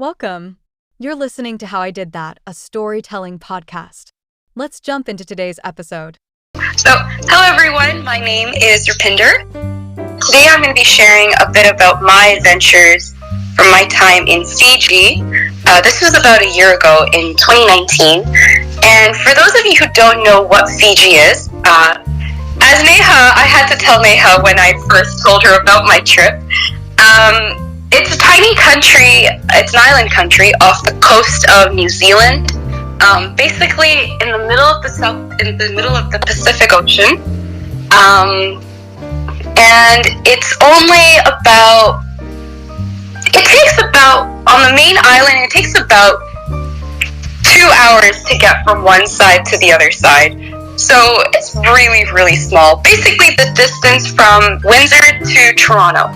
Welcome. You're listening to How I Did That, a storytelling podcast. Let's jump into today's episode. So, hello everyone, my name is Roopinder. Today I'm going to be sharing a bit about my adventures from my time in Fiji. This was about a year ago in 2019. And for those of you who don't know what Fiji is, as Neha, I had to tell Neha when I first told her about my trip. It's a tiny country, it's an island country off the coast of New Zealand, basically in the middle of the Pacific Ocean. And on the main island, it takes about 2 hours to get from one side to the other side. So it's really, really small. Basically the distance from Windsor to Toronto.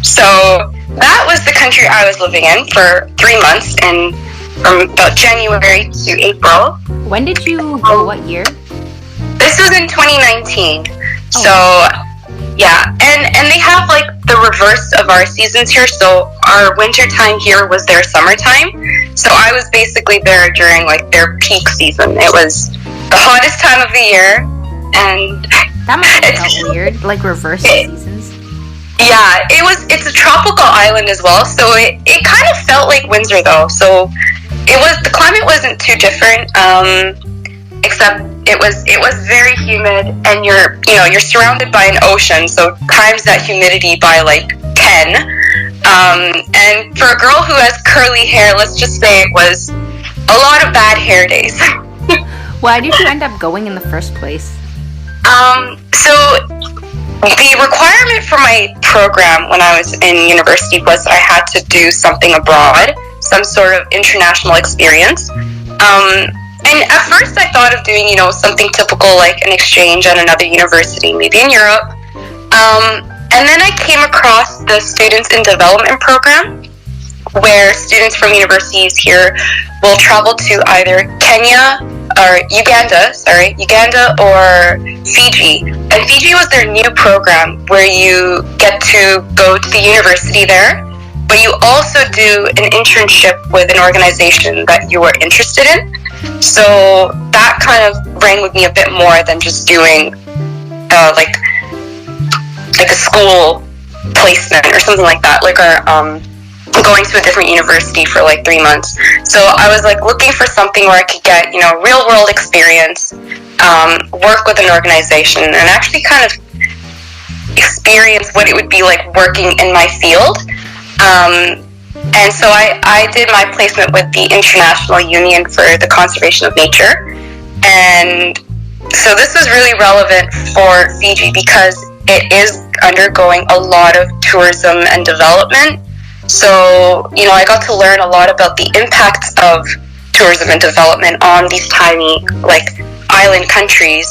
So that was the country I was living in for 3 months, and from about January to April. When did you go? What year? This was in 2019. So, yeah. And they have like the reverse of our seasons here. So our winter time here was their summertime. So I was basically there during like their peak season. It was the hottest time of the year, and that must have felt weird, like reverse seasons. Yeah, it's a tropical island as well, so it kind of felt like Windsor though. So the climate wasn't too different, except it was very humid, and you're surrounded by an ocean, so times that humidity by like 10. And for a girl who has curly hair, let's just say it was a lot of bad hair days. Why did you end up going in the first place? So the requirement for my program when I was in university was I had to do something abroad, some sort of international experience. And at first I thought of doing, something typical like an exchange at another university, maybe in Europe. And then I came across the Students in Development program, where students from universities here will travel to either Uganda or Fiji. And Fiji was their new program where you get to go to the university there, but you also do an internship with an organization that you are interested in. So that kind of rang with me a bit more than just doing like a school placement or something like that, like going to a different university for like 3 months. So I was like looking for something where I could get, real world experience, work with an organization, and actually kind of experience what it would be like working in my field. And so I did my placement with the International Union for the Conservation of Nature. And so this was really relevant for Fiji because it is undergoing a lot of tourism and development. So, I got to learn a lot about the impacts of tourism and development on these tiny, like, island countries,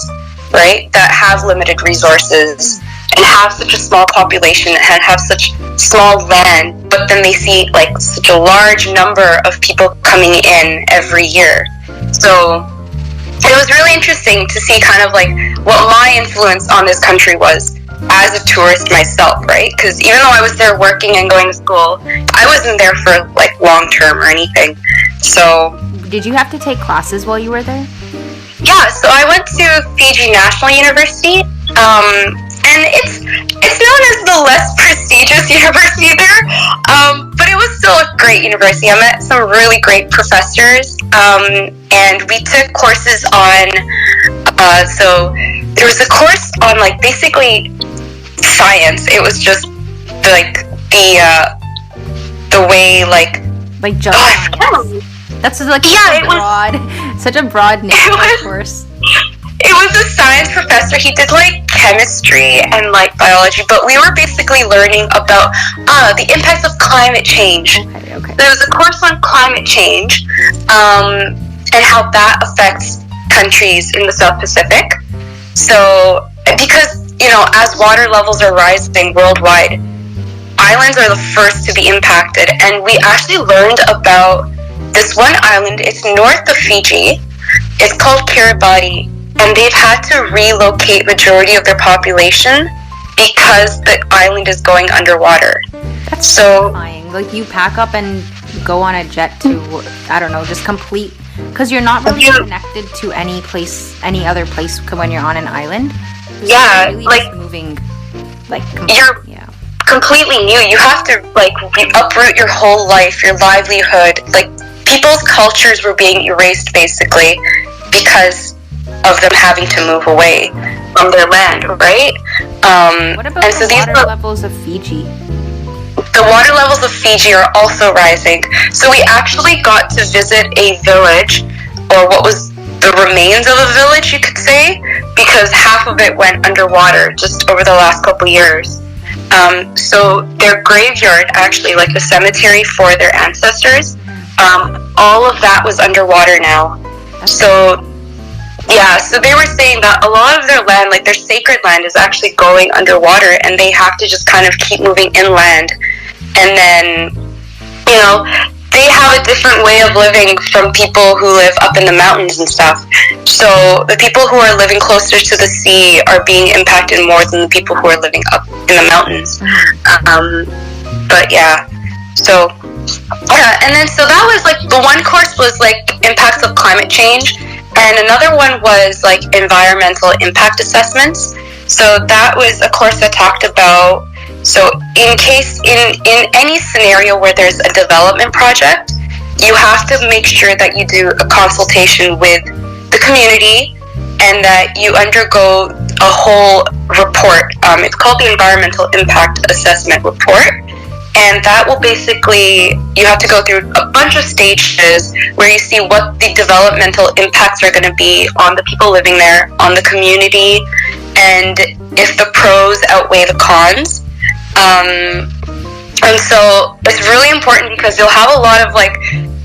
right, that have limited resources and have such a small population and have such small land, but then they see, like, such a large number of people coming in every year. So it was really interesting to see kind of, like, what my influence on this country was as a tourist myself, right? Because even though I was there working and going to school, I wasn't there for like long term or anything. So did you have to take classes while you were there? Yeah, so I went to Fiji National University, and it's known as the less prestigious university there, but it was still a great university. I met some really great professors, and we took courses on, so there was a course on like basically science. It was just like the way like just that's like such a broad name course. It was a science professor. He did like chemistry and like biology, but we were basically learning about the impacts of climate change. Okay. There was a course on climate change, and how that affects countries in the South Pacific. So because as water levels are rising worldwide, islands are the first to be impacted, and we actually learned about this one island. It's north of Fiji. It's called Kiribati, and they've had to relocate majority of their population because the island is going underwater. That's so terrifying. Like you pack up and go on a jet to, I don't know, just complete, because you're not really connected to any other place when you're on an island. Yeah, really like just moving, you're completely new. You have to like uproot your whole life, your livelihood. Like people's cultures were being erased basically because of them having to move away from their land, right? What about the water levels of Fiji? The water levels of Fiji are also rising. So we actually got to visit a village, or what was the remains of a village, you could say, because half of it went underwater just over the last couple years. So their graveyard, actually, like the cemetery for their ancestors, all of that was underwater now. So they were saying that a lot of their land, like their sacred land, is actually going underwater, and they have to just kind of keep moving inland. And then, they have a different way of living from people who live up in the mountains and stuff. So the people who are living closer to the sea are being impacted more than the people who are living up in the mountains. And then so that was like, the one course was like impacts of climate change, and another one was like environmental impact assessments. So that was a course that talked about, so in any scenario where there's a development project, you have to make sure that you do a consultation with the community and that you undergo a whole report. It's called the Environmental Impact Assessment Report. And that will basically, you have to go through a bunch of stages where you see what the developmental impacts are going to be on the people living there, on the community, and if the pros outweigh the cons. And so it's really important because you'll have a lot of like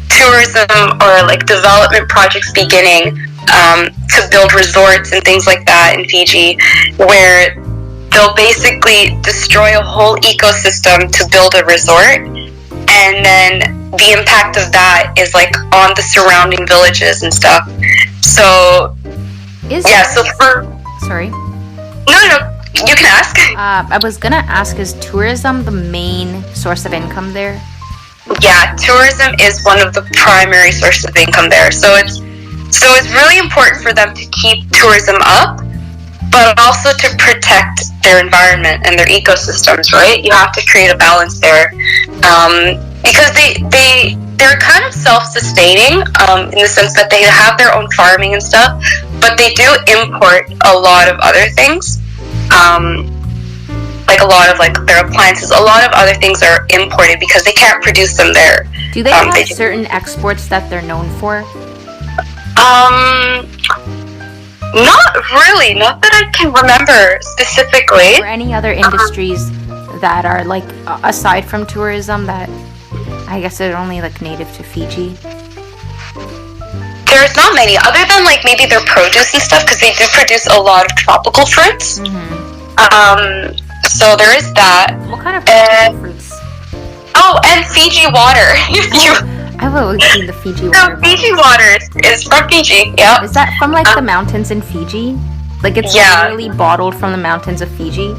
tourism or like development projects beginning to build resorts and things like that in Fiji, where they'll basically destroy a whole ecosystem to build a resort, and then the impact of that is like on the surrounding villages and stuff. So sorry. No, you can ask. I was gonna ask, is tourism the main source of income there? Yeah, tourism is one of the primary sources of income there. So it's really important for them to keep tourism up, but also to protect their environment and their ecosystems, right? You have to create a balance there, because they're kind of self-sustaining in the sense that they have their own farming and stuff, but they do import a lot of other things, like a lot of like their appliances. A lot of other things are imported because they can't produce them there. Do they have certain exports that they're known for? Not really, not that I can remember specifically. Or any other industries that are like, aside from tourism, that I guess are only like native to Fiji? There's not many, other than like maybe their produce and stuff, because they do produce a lot of tropical fruits. So there is that. What kind of tropical fruits? Oh, and Fiji water. I've always seen the Fiji water. No, Fiji water is from Fiji, yeah. Is that from like the mountains in Fiji? Like it's literally bottled from the mountains of Fiji?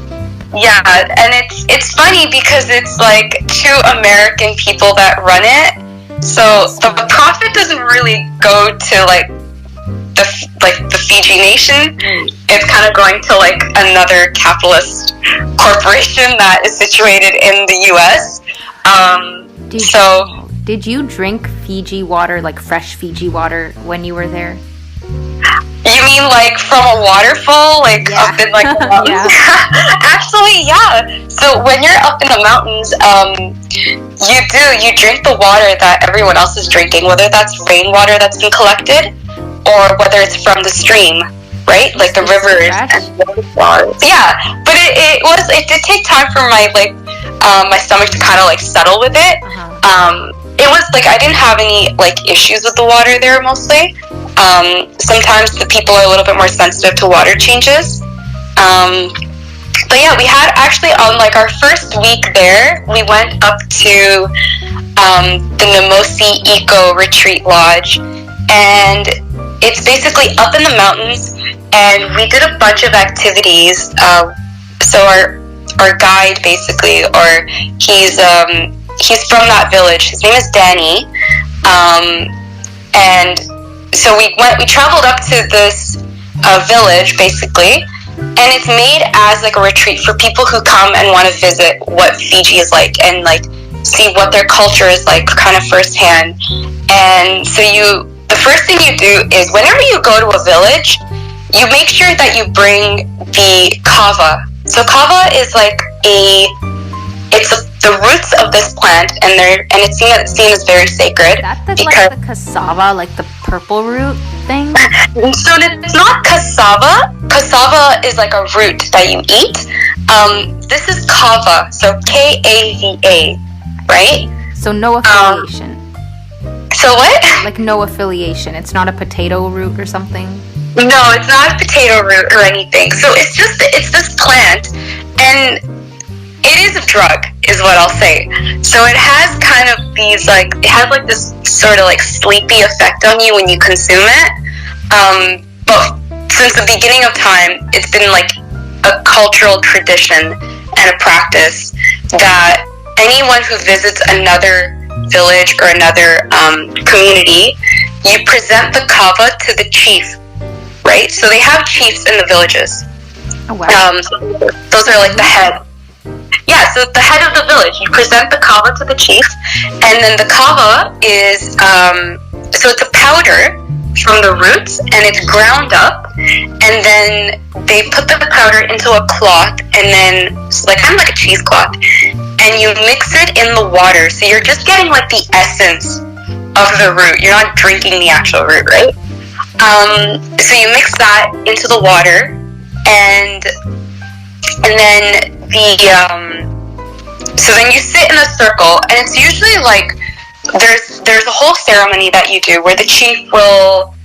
Yeah, and it's funny because it's like two American people that run it. So the profit doesn't really go to like the Fiji nation. It's kind of going to like another capitalist corporation that is situated in the US. Did you drink Fiji water, like fresh Fiji water, when you were there? You mean like from a waterfall, like up in like the mountains? Actually, yeah. So when you're up in the mountains, you drink the water that everyone else is drinking, whether that's rainwater that's been collected or whether it's from the stream, right? Like the rivers and waterfalls. Yeah, but it did take time for my my stomach to kind of like settle with it. It was like I didn't have any like issues with the water there mostly. Sometimes the people are a little bit more sensitive to water changes. But yeah, we had actually on like our first week there, we went up to the Namosi Eco Retreat Lodge, and it's basically up in the mountains, and we did a bunch of activities. So our guide basically, or he's from that village. His name is Danny. And so we traveled up to this village, basically, and it's made as like a retreat for people who come and want to visit what Fiji is like and like see what their culture is like kind of firsthand. And so the first thing you do is whenever you go to a village, you make sure that you bring the kava. So kava is like the roots of this plant, and it's seen as very sacred. That's like the cassava, like the purple root thing? So it's not cassava. Cassava is like a root that you eat. This is kava, so Kava, right? So no affiliation. So what? Like no affiliation. It's not a potato root or something? No, it's not a potato root or anything. So it's this plant, and it is a drug, is what I'll say. So it has kind of these this sort of like sleepy effect on you when you consume it. But since the beginning of time, it's been like a cultural tradition and a practice that anyone who visits another village or another community, you present the kava to the chief, right? So they have chiefs in the villages. Oh, wow. Those are like the head. Yeah, so the head of the village, you present the kava to the chief, and then the kava is, so it's a powder from the roots, and it's ground up, and then they put the powder into a cloth, and then, kind of like a cheesecloth, and you mix it in the water, so you're just getting like the essence of the root, you're not drinking the actual root, right? So you mix that into the water, and then so then you sit in a circle, and it's usually like there's a whole ceremony that you do where the chief will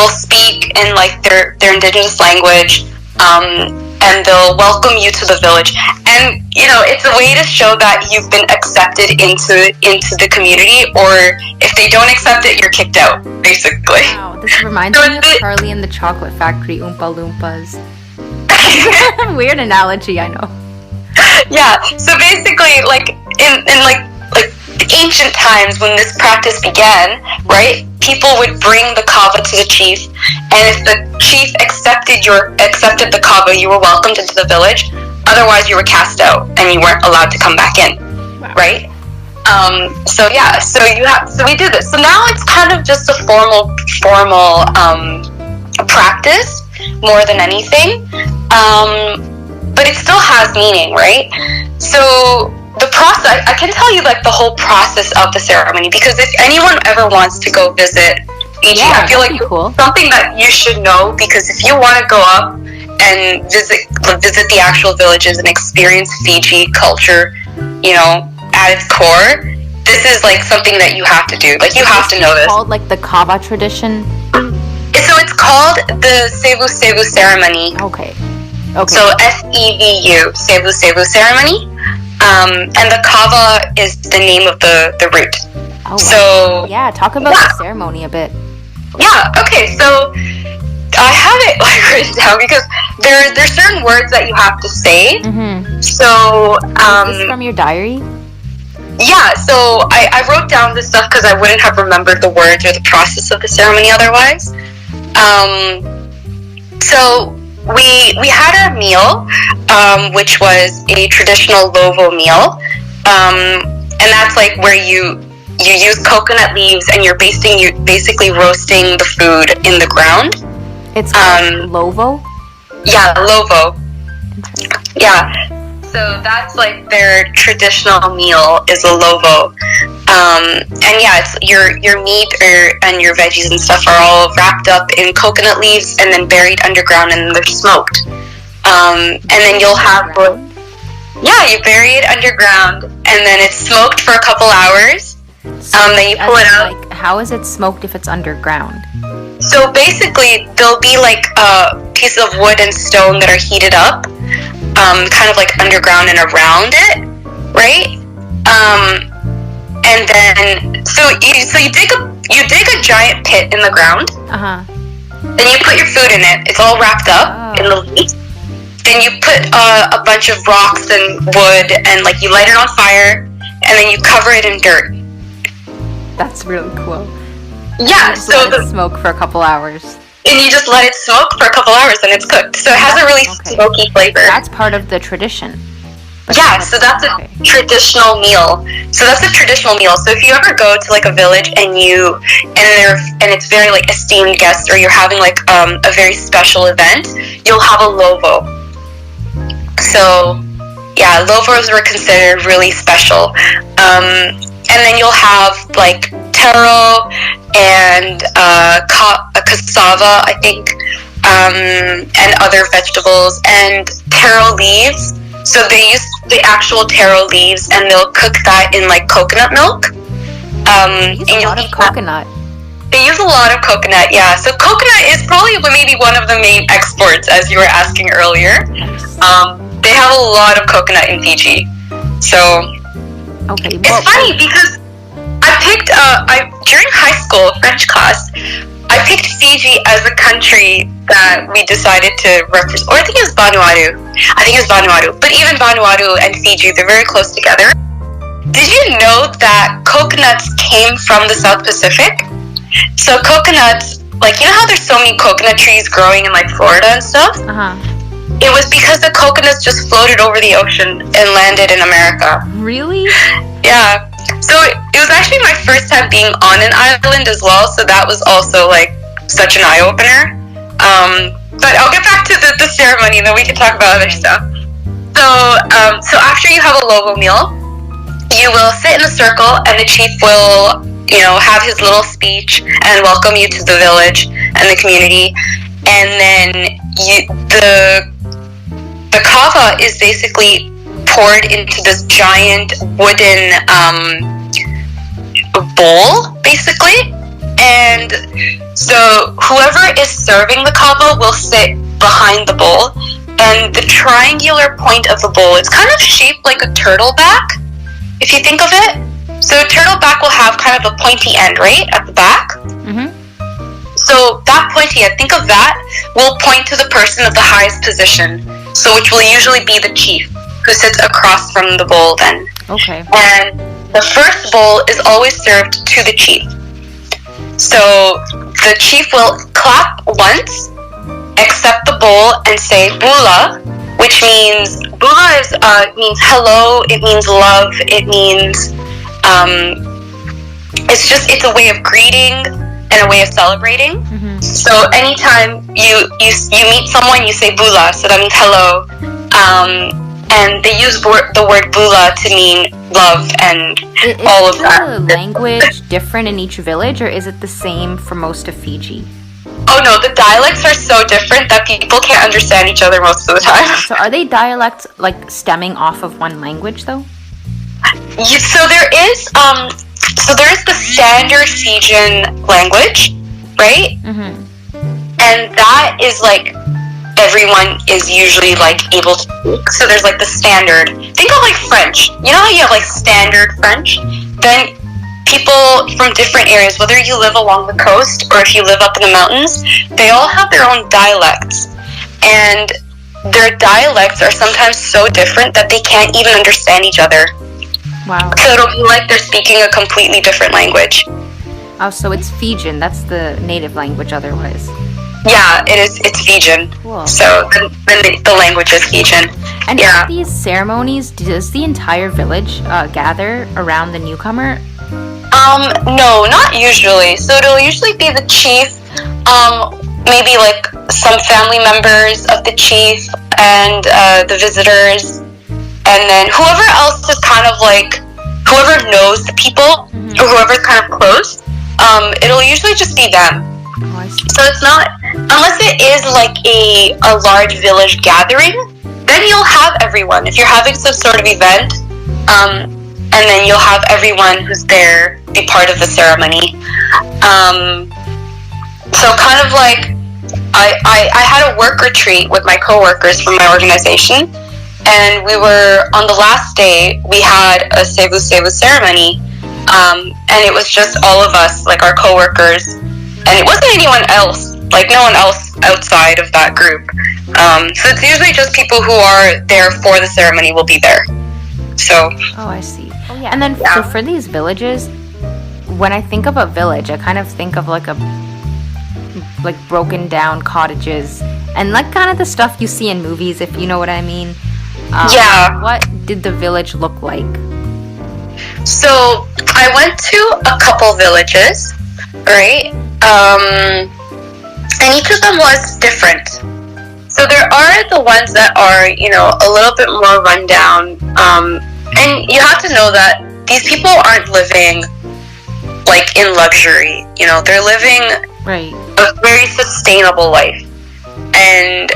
speak in like their indigenous language, and they'll welcome you to the village, and it's a way to show that you've been accepted into the community, or if they don't accept it, you're kicked out, basically. Wow, this reminds me of Charlie and the Chocolate Factory, Oompa Loompas. Weird analogy, I know. Yeah, so basically, like in ancient times when this practice began, right? People would bring the kava to the chief, and if the chief accepted the kava, you were welcomed into the village. Otherwise, you were cast out and you weren't allowed to come back in, wow. Right? So we do this. So now it's kind of just a formal practice more than anything. But it still has meaning, right? So the process, I can tell you like the whole process of the ceremony, because if anyone ever wants to go visit Fiji, I feel like cool. Something that you should know, because if you want to go up and visit the actual villages and experience Fiji culture, at its core, this is like something that you have to do. Like you have to know this. It's called like the kava tradition? So it's called the Sevu Sevu ceremony. Okay. So SEVU, Sevu Sevu ceremony, and the kava is the name of the root. Oh, wow. So yeah, talk about the ceremony a bit. Yeah. Okay. So I have it like written down because there's certain words that you have to say. Mm-hmm. So is this from your diary? Yeah. So I wrote down this stuff because I wouldn't have remembered the words or the process of the ceremony otherwise. So we had a meal, which was a traditional lovo meal, and that's like where you use coconut leaves and you're basically roasting the food in the ground. It's called lovo? Yeah, lovo. Yeah. So that's like their traditional meal is a lovo. And yeah, it's your meat and your veggies and stuff are all wrapped up in coconut leaves and then buried underground, and they're smoked. And then you'll have you bury it underground, and then it's smoked for a couple hours. Then you pull it out. Like, how is it smoked if it's underground? So basically, there'll be like pieces of wood and stone that are heated up, kind of like underground and around it, right? And then so you dig a giant pit in the ground. Then you put your food in it. It's all wrapped up in the leaves. Then you put a bunch of rocks and wood, and like you light it on fire, and then you cover it in dirt. That's really cool. Yeah, so let it smoke for a couple hours. And you just let it smoke for a couple hours and it's cooked. So it has a really smoky flavor. That's part of the tradition. Yeah, so that's a traditional meal. So if you ever go to like a village and it's very like esteemed guests, or you're having like a very special event, you'll have a lovo. So yeah, lovos were considered really special. And then you'll have like taro and cassava, I think, and other vegetables, and taro leaves. So they use the actual taro leaves, and they'll cook that in like coconut milk. They use a lot of coconut. They use a lot of coconut, yeah. So coconut is probably maybe one of the main exports, as you were asking earlier. They have a lot of coconut in Fiji. So it's funny because I picked during high school French class, I picked Fiji as a country that we decided to represent. Or I think it was Vanuatu. But even Vanuatu and Fiji, they're very close together. Did you know that coconuts came from the South Pacific? So coconuts, like, you know how there's so many coconut trees growing in like Florida and stuff? It was because the coconuts just floated over the ocean and landed in America. Really? Yeah. So it was actually my first time being on an island as well, so that was also like such an eye-opener. But I'll get back to the ceremony and then we can talk about other stuff. So after you have a lovo meal, you will sit in a circle and the chief will, have his little speech and welcome you to the village and the community. And then the kava is basically poured into this giant wooden bowl, basically. And so whoever is serving the kava will sit behind the bowl, and the triangular point of the bowl is kind of shaped like a turtle back, if you think of it. So a turtle back will have kind of a pointy end, right, at the back. So that pointy end, think of that, will point to the person of the highest position, so which will usually be the chief, who sits across from the bowl then. Okay. And the first bowl is always served to the chief. So the chief will clap once, accept the bowl, and say bula, which means means hello. It means love. It means it's a way of greeting and a way of celebrating. So anytime you meet someone, you say bula, so that means hello. And they use the word bula to mean love and all of that. Is the language different in each village, or is it the same for most of Fiji? Oh no, the dialects are so different that people can't understand each other most of the time. So are they dialects like stemming off of one language though? So there is the standard Fijan language, right? And that is like everyone is usually like able to speak. So there's like the standard. Think of like French. You know how you have like standard French? Then people from different areas, whether you live along the coast or if you live up in the mountains, they all have their own dialects. And their dialects are sometimes so different that they can't even understand each other. Wow. So it'll be like they're speaking a completely different language. Oh, so it's Fijan. That's the native language otherwise. Yeah, it is. It's Fijan. Cool. So the language is Fijan. And at these ceremonies, does the entire village gather around the newcomer? No, not usually. So it'll usually be the chief, maybe like some family members of the chief and the visitors, and then whoever else is kind of like, whoever knows the people, or whoever's kind of close, it'll usually just be them. Oh, I see. So it's not, unless it is like a large village gathering, then you'll have everyone. If you're having some sort of event, and then you'll have everyone who's there be part of the ceremony. So kind of like, I had a work retreat with my coworkers from my organization, and we were, on the last day, we had a Sevu Sevu ceremony, and it was just all of us, like our coworkers, and it wasn't anyone else, like no one else outside of that group. So it's usually just people who are there for the ceremony will be there. So. Oh, I see. Oh yeah. And then so for these villages, when I think of a village, I kind of think of like broken down cottages and like kind of the stuff you see in movies, if you know what I mean. What did the village look like? So I went to a couple villages, right? And each of them was different. So there are the ones that are, a little bit more rundown. And you have to know that these people aren't living like in luxury. They're living a very sustainable life. And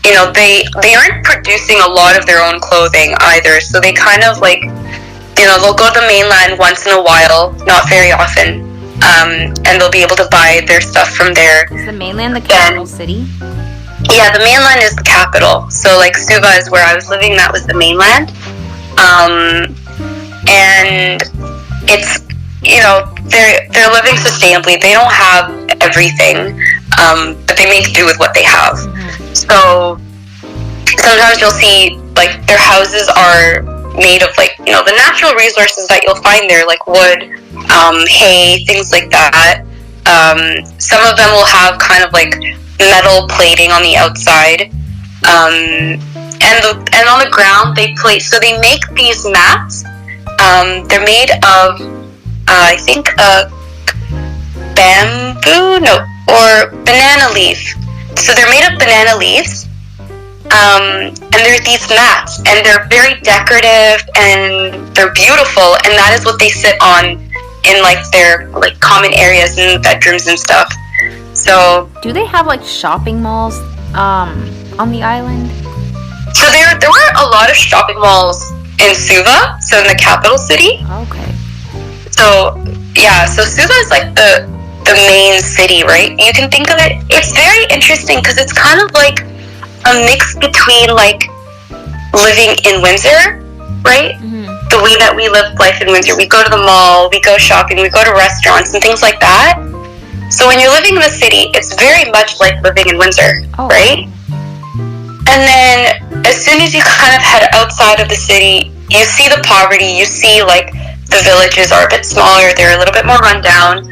they aren't producing a lot of their own clothing either. So they kind of like, they'll go to the mainland once in a while, not very often. And they'll be able to buy their stuff from there. Is the mainland the capital city? Yeah, the mainland is the capital. So like Suva is where I was living, that was the mainland. And it's, they're living sustainably. They don't have everything, but they make do with what they have. Mm-hmm. So sometimes you'll see like their houses are made of like, the natural resources that you'll find there, like wood, hay, things like that. Some of them will have kind of like metal plating on the outside. And on the ground they make these mats. They're made of I think bamboo, or banana leaf. So they're made of banana leaves. And there's these mats, and they're very decorative, and they're beautiful, and that is what they sit on in like their like common areas and bedrooms and stuff. So do they have like shopping malls on the island? So there were a lot of shopping malls in Suva, so in the capital city. Okay. So Suva is like the main city, right? You can think of it. It's very interesting because it's kind of like a mix between like living in Windsor, right? Mm-hmm. The way that we live life in Windsor. We go to the mall, we go shopping, we go to restaurants and things like that. So when you're living in the city, it's very much like living in Windsor, right? And then as soon as you kind of head outside of the city, you see the poverty, you see like the villages are a bit smaller, they're a little bit more rundown.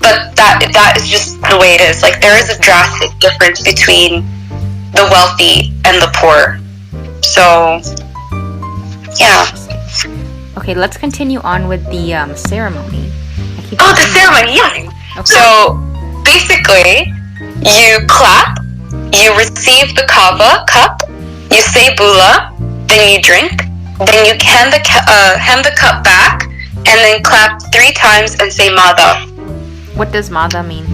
But that is just the way it is. Like there is a drastic difference between the wealthy and the poor. So, yeah. Okay, let's continue on with the ceremony. The ceremony, yes. Okay. So, basically, you clap, you receive the kava cup, you say bula, then you drink, then you hand the cup back, and then clap 3 times and say mada. What does mada mean?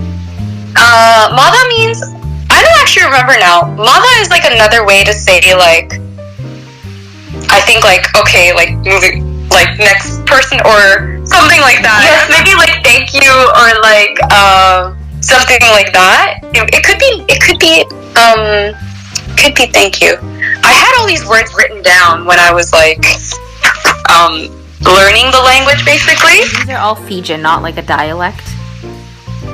Mada means, I don't actually remember now. Mada is like another way to say like, I think like, okay, like moving, like next person or something like that. Yes, maybe like thank you or like something like that. It could be thank you. I had all these words written down when I was like learning the language basically. These are all Fijan, not like a dialect.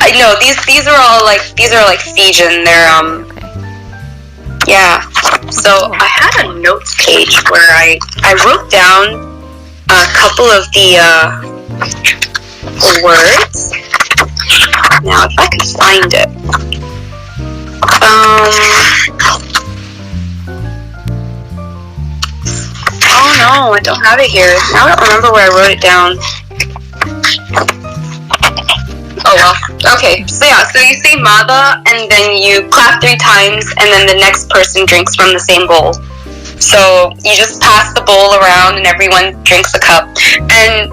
I know these are all like Fijan. They're okay. Yeah. So I had a notes page where I wrote down a couple of the words. Now if I can find it. Oh no, I don't have it here. Now I don't remember where I wrote it down. Oh well. Okay. So you say mada and then you clap 3 times and then the next person drinks from the same bowl. So you just pass the bowl around and everyone drinks a cup. And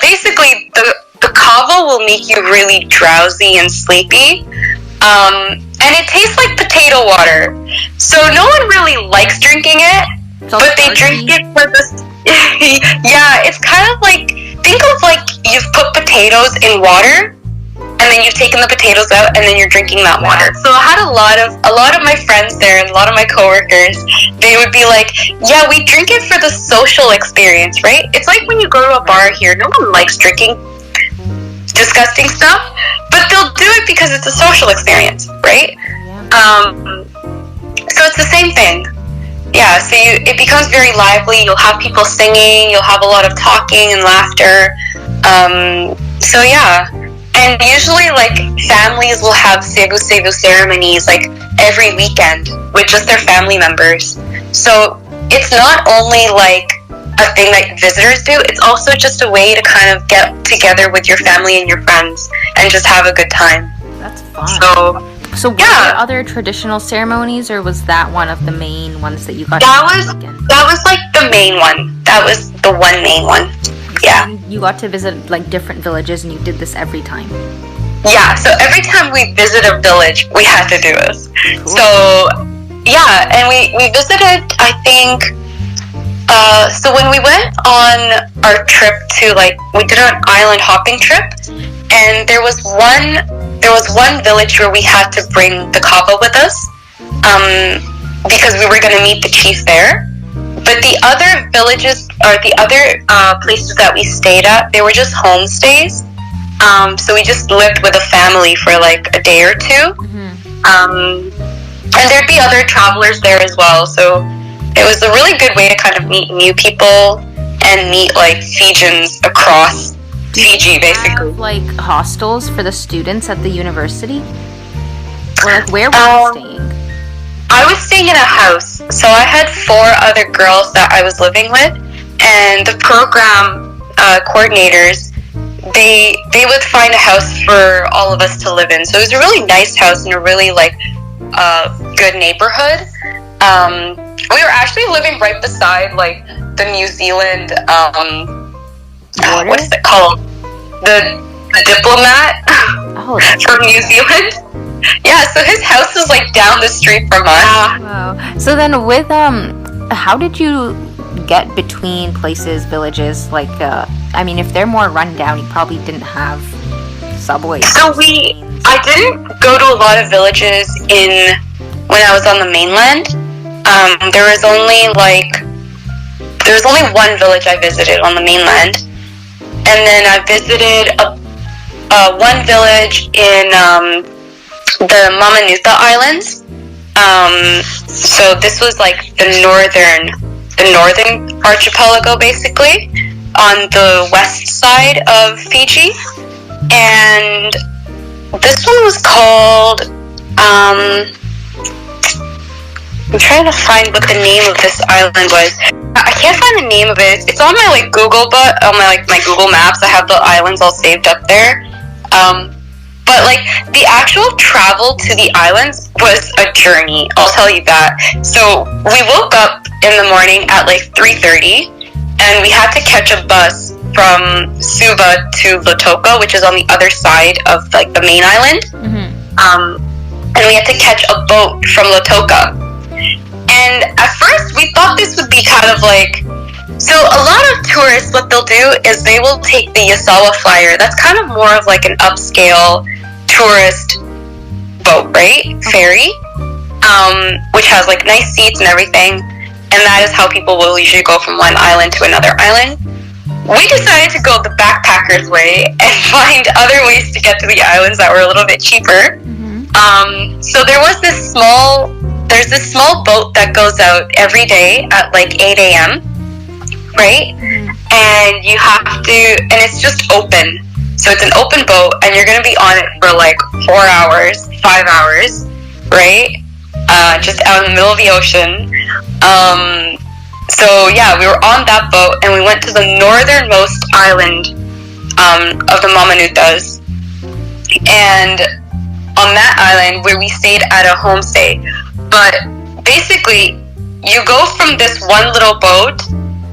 basically the kava will make you really drowsy and sleepy. And it tastes like potato water. So no one really likes drinking it, but they drink it for the... Yeah, it's kind of like, think of like you've put potatoes in water and then you've taken the potatoes out and then you're drinking that water. So I had a lot of my friends there and a lot of my coworkers, they would be like, yeah, we drink it for the social experience, right? It's like when you go to a bar here, no one likes drinking disgusting stuff, but they'll do it because it's a social experience, right? Yeah. So it's the same thing. it becomes very lively. You'll have people singing, you'll have a lot of talking and laughter. So yeah. And usually, like, families will have Cebu ceremonies, like, every weekend with just their family members. So it's not only, like, a thing that visitors do, it's also just a way to kind of get together with your family and your friends and just have a good time. That's fun. So were there other traditional ceremonies, or was that one of the main ones that you got That was, like, the main one. That was the one main one. Yeah. And you got to visit, like, different villages, and you did this every time. Yeah, so every time we visit a village, we had to do this. Cool. So, yeah, and we visited, I think, so when we went on our trip to, like, we did an island hopping trip, and there was one village where we had to bring the kava with us, because we were going to meet the chief there. But the other villages, or the other places that we stayed at, they were just homestays. So we just lived with a family for like a day or two. And there'd be other travelers there as well. So it was a really good way to kind of meet new people and meet like Fijians across Fiji, basically. Have, like, hostels for the students at the university? Or like, where were you staying? I was staying in a house, so I had 4 other girls that I was living with, and the program coordinators, they would find a house for all of us to live in. So it was a really nice house in a really like good neighborhood. We were actually living right beside like the New Zealand what's it called? The diplomat from New Zealand. Yeah, so his house was like down the street from us. Wow. So then with how did you get between places, villages? Like I mean, if they're more run down, you probably didn't have subways. So I didn't go to a lot of villages when I was on the mainland. There was only one village I visited on the mainland, and then I visited one village in the Mamanuca Islands. So this was like the northern archipelago, basically, on the west side of Fiji. And this one was called, I'm trying to find what the name of this island was. I can't find the name of it. It's on my like Google, but on my Google Maps, I have the islands all saved up there. But like the actual travel to the islands was a journey, I'll tell you that. So we woke up in the morning at like 3:30, and we had to catch a bus from Suva to Lautoka, which is on the other side of like the main island. And we had to catch a boat from Lautoka. And at first we thought this would be kind of like, so a lot of tourists, what they'll do is they will take the Yasawa Flyer. That's kind of more of like an upscale tourist boat, right? Ferry, which has like nice seats and everything. And that is how people will usually go from one island to another island. We decided to go the backpackers way and find other ways to get to the islands that were a little bit cheaper. So there's this small boat that goes out every day at like 8 a.m. right? And you have to, and it's just open. So it's an open boat, and you're going to be on it for like 4 hours, 5 hours, right? Just out in the middle of the ocean. So yeah, we were on that boat, and we went to the northernmost island of the Mamanucas. And on that island, where we stayed at a homestay. But basically, you go from this one little boat,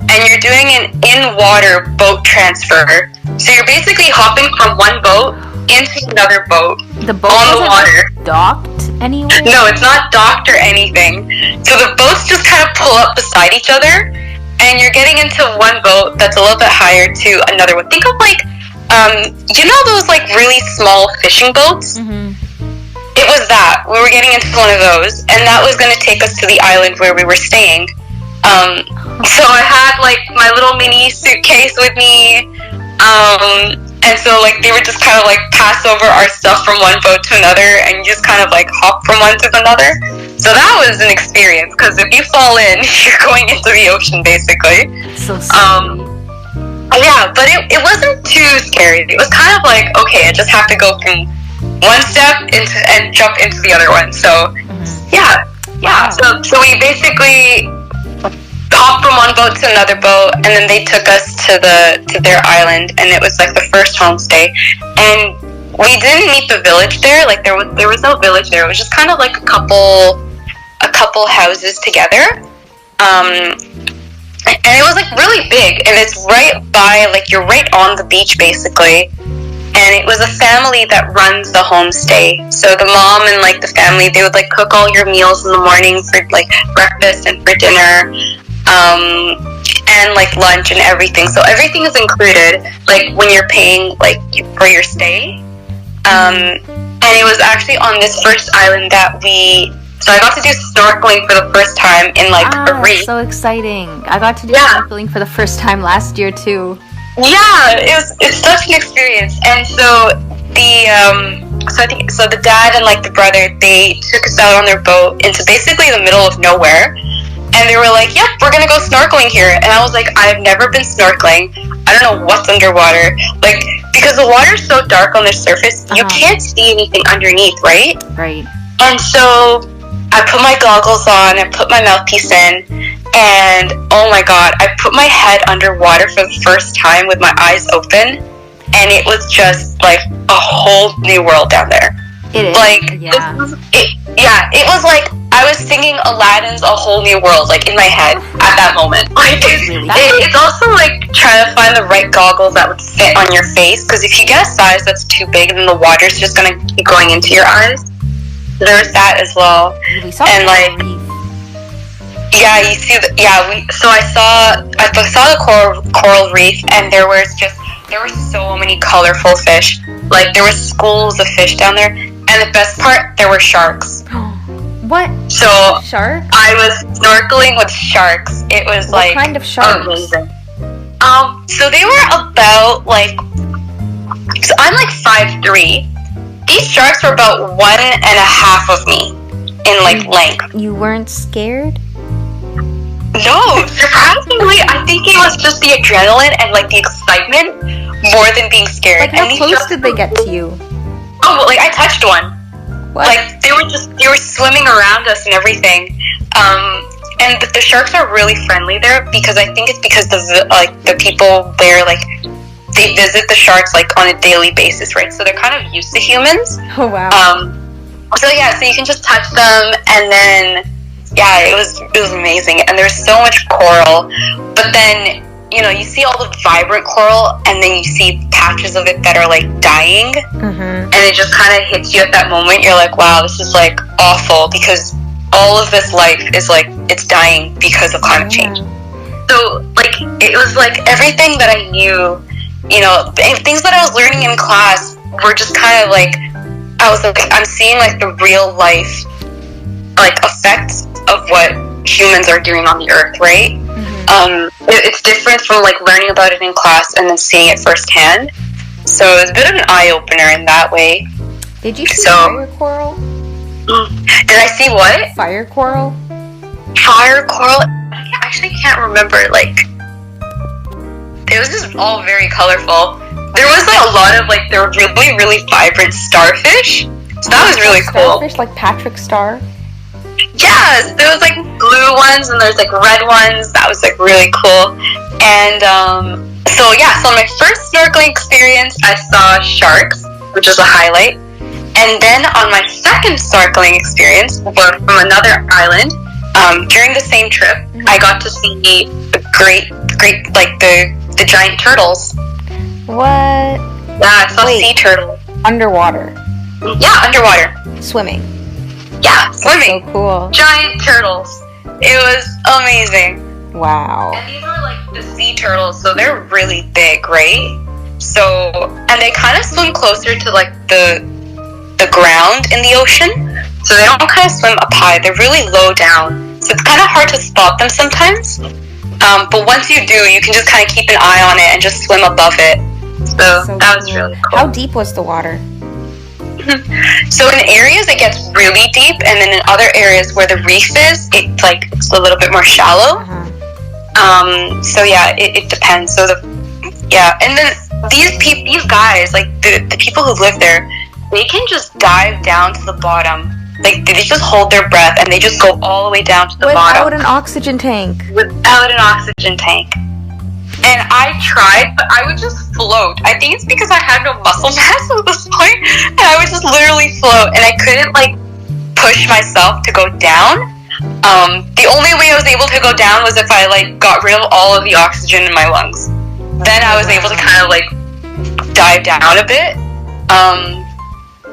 and you're doing an in-water boat transfer. So you're basically hopping from one boat into another boat. The boat on the water. Docked anywhere? No, it's not docked or anything. So the boats just kind of pull up beside each other, and you're getting into one boat that's a little bit higher to another one. Think of like, you know those like really small fishing boats? It was that. We were getting into one of those, and that was going to take us to the island where we were staying. So I had like my little mini suitcase with me, and so like they would just kind of like pass over our stuff from one boat to another, and you just kind of like hop from one to another. So So that was an experience, because if you fall in, you're going into the ocean, basically. So scary. Yeah, but it wasn't too scary. It was kind of like, okay, I just have to go from one step into and jump into the other one. So, yeah. So we basically hopped from one boat to another boat, and then they took us to their island, and it was like the first homestay. And we didn't meet the village there. Like there was no village there. It was just kind of like a couple houses together. And it was like really big, and it's right by, like, you're right on the beach basically. And it was a family that runs the homestay. So the mom and like the family, they would like cook all your meals in the morning for like breakfast and for dinner, and like lunch and everything. So everything is included, like when you're paying like for your stay. And it was actually on this first island that so I got to do snorkeling for the first time in like a reef. So exciting! I got to do snorkeling for the first time last year too. Yeah, it's such an experience. And so the dad and like the brother, they took us out on their boat into basically the middle of nowhere, and they were like, "Yep, we're gonna go snorkeling here." And I was like, "I've never been snorkeling. I don't know what's underwater, like, because the water's so dark on the surface, you can't see anything underneath, right?" Right. And so I put my goggles on, I put my mouthpiece in, and oh my god, I put my head underwater for the first time with my eyes open, and it was just like a whole new world down there. It is. Like, yeah. It was like I was singing Aladdin's A Whole New World, like in my head at that moment. Like, it's also like trying to find the right goggles that would fit on your face, because if you get a size that's too big, then the water's just gonna keep going into your eyes. There's that as well. And like, yeah, you see so I saw the coral reef, and there were so many colorful fish. Like, there were schools of fish down there, and the best part, there were sharks. What? So Shark? I was snorkeling with sharks. It was what kind of sharks? Amazing. So they were about like, so I'm like 5'3". These sharks were about 1.5 of me in like length. You weren't scared? No, surprisingly, I think it was just the adrenaline and like the excitement more than being scared. Like, how close did they get to you? Oh, like I touched one. What? Like they were swimming around us and everything. And the sharks are really friendly there, because I think it's because the people there, like, they visit the sharks like on a daily basis, right? So they're kind of used to humans. Oh wow. So you can just touch them, and then it was amazing. And there's so much coral, but then you see all the vibrant coral, and then you see patches of it that are like dying, and it just kind of hits you at that moment. You're like, wow, this is like awful, because all of this life is like, it's dying because of climate change. So like, it was like everything that I knew, things that I was learning in class were just kind of like, I was like, I'm seeing like the real life like effects of what humans are doing on the earth, right? It's different from like learning about it in class and then seeing it firsthand. So it's a bit of an eye-opener in that way. Did you see fire coral? Did I see what? Fire coral? Fire coral? I actually can't remember. Like, it was just all very colorful. There was like a lot of like, there were really, really vibrant starfish. So that was really cool. Starfish like Patrick Star? Yes, there was like blue ones and there's like red ones. That was like really cool. And so my first snorkeling experience, I saw sharks, which is a highlight. And then on my second snorkeling experience, from another island, during the same trip, I got to see the great like the giant turtles. What? Yeah, I saw sea turtles. Underwater? Yeah, underwater. Swimming? Yeah, swimming. So cool. Giant turtles. It was amazing. Wow. And these were like the sea turtles, so they're really big, right? So, and they kind of swim closer to like the ground in the ocean. So they don't kind of swim up high. They're really low down. So it's kind of hard to spot them sometimes. But once you do, you can just kind of keep an eye on it and just swim above it. So that was really cool. How deep was the water? So in areas it gets really deep, and then in other areas where the reef is, it's a little bit more shallow. So yeah, it depends. So and then these guys, like the people who live there, they can just dive down to the bottom. Like they just hold their breath and they just go all the way down to the bottom. Without an oxygen tank. And I tried, but I would just float. I think it's because I had no muscle mass at this point, and I would just literally float, and I couldn't push myself to go down. The only way I was able to go down was if I got rid of all of the oxygen in my lungs. Then I was able to kind of dive down a bit.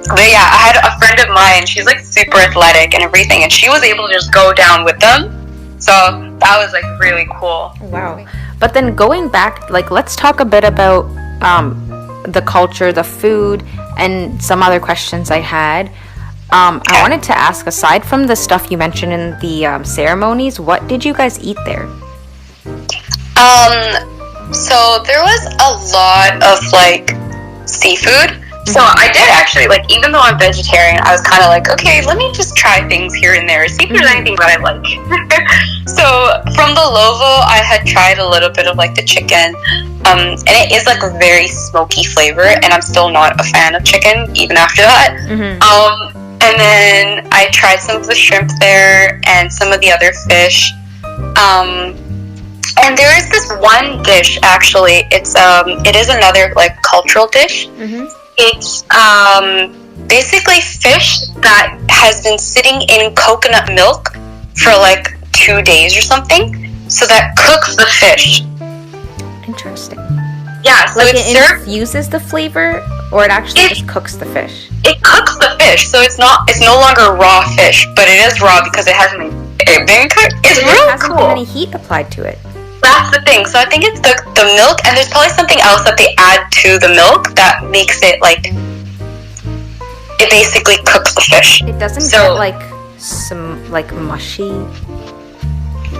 But yeah, I had a friend of mine. She's super athletic and everything, and she was able to just go down with them. So that was really cool. Wow. But then going back, let's talk a bit about the culture, the food, and some other questions I had. I wanted to ask, aside from the stuff you mentioned in the ceremonies, what did you guys eat there? So there was a lot of seafood. So I did actually, even though I'm vegetarian, I was kind of okay, let me just try things here and there, see if there's anything that I like. So from the Lovo, I had tried a little bit of the chicken, and it is a very smoky flavor, and I'm still not a fan of chicken even after that. And then I tried some of the shrimp there and some of the other fish. And there is this one dish actually. It is another cultural dish. It's basically fish that has been sitting in coconut milk for 2 days or something. So that cooks the fish. Interesting. Yeah, so it infuses the flavor, or it actually just cooks the fish? It cooks the fish, so it's no longer raw fish, but it is raw because it hasn't been cooked. It's really hasn't been any heat applied to it. That's the thing. So I think it's the milk, and there's probably something else that they add to the milk that makes it it basically cooks the fish. It doesn't get some mushy.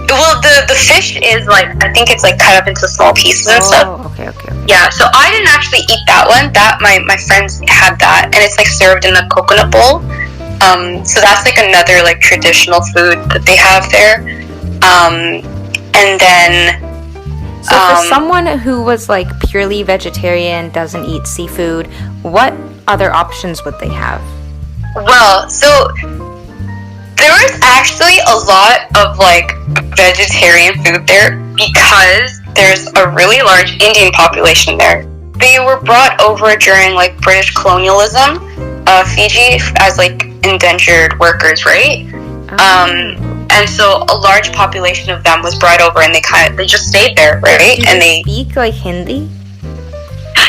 Well, the fish is I think it's cut up into small pieces and stuff. Oh, okay. Yeah, so I didn't actually eat that one. That my friends had that, and it's served in a coconut bowl. So that's another traditional food that they have there. And then so for someone who was purely vegetarian, doesn't eat seafood, what other options would they have? Well, so there was actually a lot of vegetarian food there because there's a really large Indian population there. They were brought over during British colonialism, Fiji, as indentured workers, right? And so a large population of them was brought over, and they just stayed there, right? Do they speak Hindi?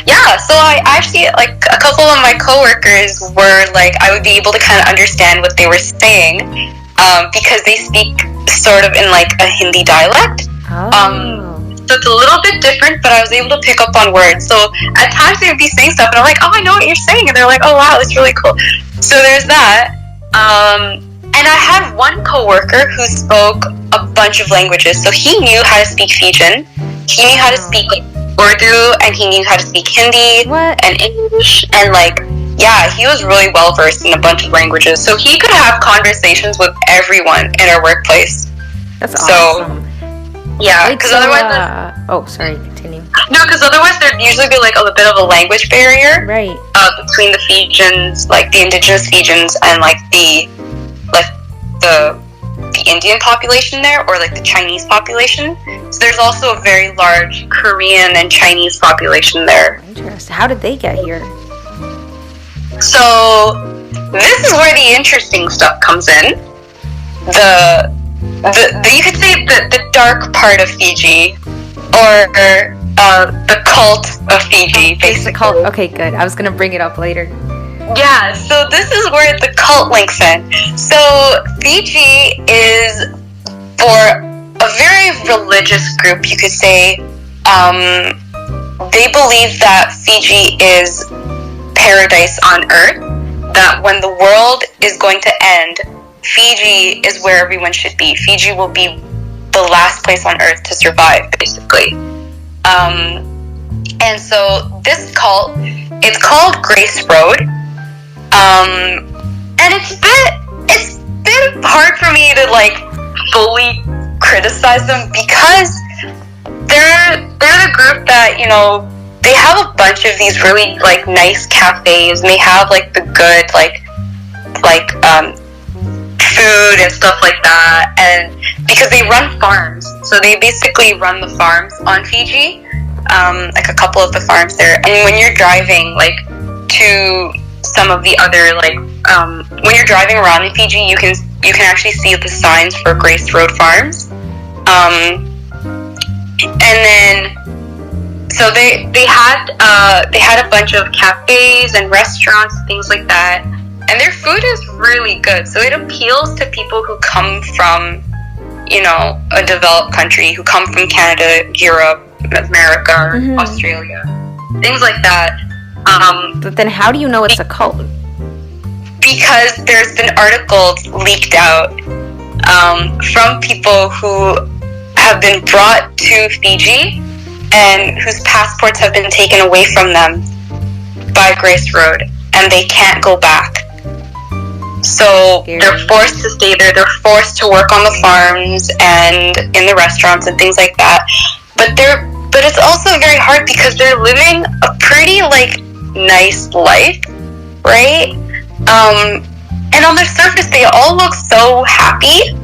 Yeah, so I actually, a couple of my coworkers were I would be able to kind of understand what they were saying, because they speak sort of in a Hindi dialect. So it's a little bit different, but I was able to pick up on words. So at times they would be saying stuff, and I'm oh, I know what you're saying, and they're oh wow, that's really cool. So there's that. And I had one coworker who spoke a bunch of languages. So he knew how to speak Fijan, he knew how to speak Urdu, and he knew how to speak Hindi and English, and yeah, he was really well versed in a bunch of languages. So he could have conversations with everyone in our workplace. That's awesome. Yeah, because otherwise... oh, sorry, continue. No, because otherwise there'd usually be a bit of a language barrier, right? Between the Fijians, the indigenous Fijians, and the Indian population there, or the Chinese population. So there's also a very large Korean and Chinese population there. Interesting. How did they get here? So this is where the interesting stuff comes in. The you could say the dark part of Fiji, or the cult of Fiji, basically. The cult. Okay, good. I was gonna bring it up later. Yeah, so this is where the cult links in. So Fiji is, for a very religious group, you could say, they believe that Fiji is paradise on earth, that when the world is going to end, Fiji is where everyone should be. Fiji will be the last place on earth to survive, basically. And so this cult, it's called Grace Road. And it's been hard for me to like fully criticize them because they're the group that, you know, they have a bunch of these really like nice cafes, and they have like the good like food and stuff like that, and because they run farms, so they basically run the farms on Fiji, like a couple of the farms there. And when you're driving like to some of the other like when you're driving around in Fiji, you can actually see the signs for Grace Road Farms, and then so they had a bunch of cafes and restaurants, things like that, and their food is really good. So it appeals to people who come from, you know, a developed country, who come from Canada, Europe, America, or Australia, things like that. But then how do you know it's a cult? Because there's been articles leaked out from people who have been brought to Fiji and whose passports have been taken away from them by Grace Road, and they can't go back. So they're forced to stay there. They're forced to work on the farms and in the restaurants and things like that. But it's also very hard because they're living a pretty like nice life, right? And on the surface, they all look so happy.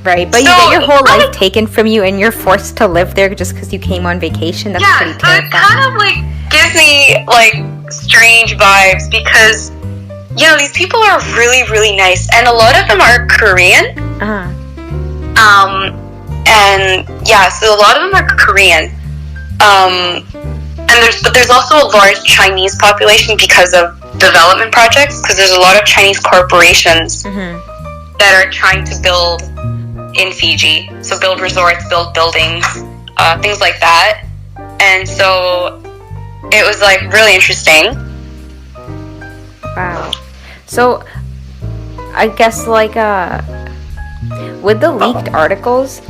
Right, but so, you get your whole life taken from you, and you're forced to live there just because you came on vacation. That's pretty terrifying. It kind of like gives me like strange vibes because, you know, these people are really, really nice, and a lot of them are Korean. And yeah, so a lot of them are Korean. And there's also a large Chinese population because of development projects, because there's a lot of Chinese corporations that are trying to build in Fiji. So build resorts, build buildings, things like that. And so it was like really interesting. Wow. So I guess like with the leaked articles,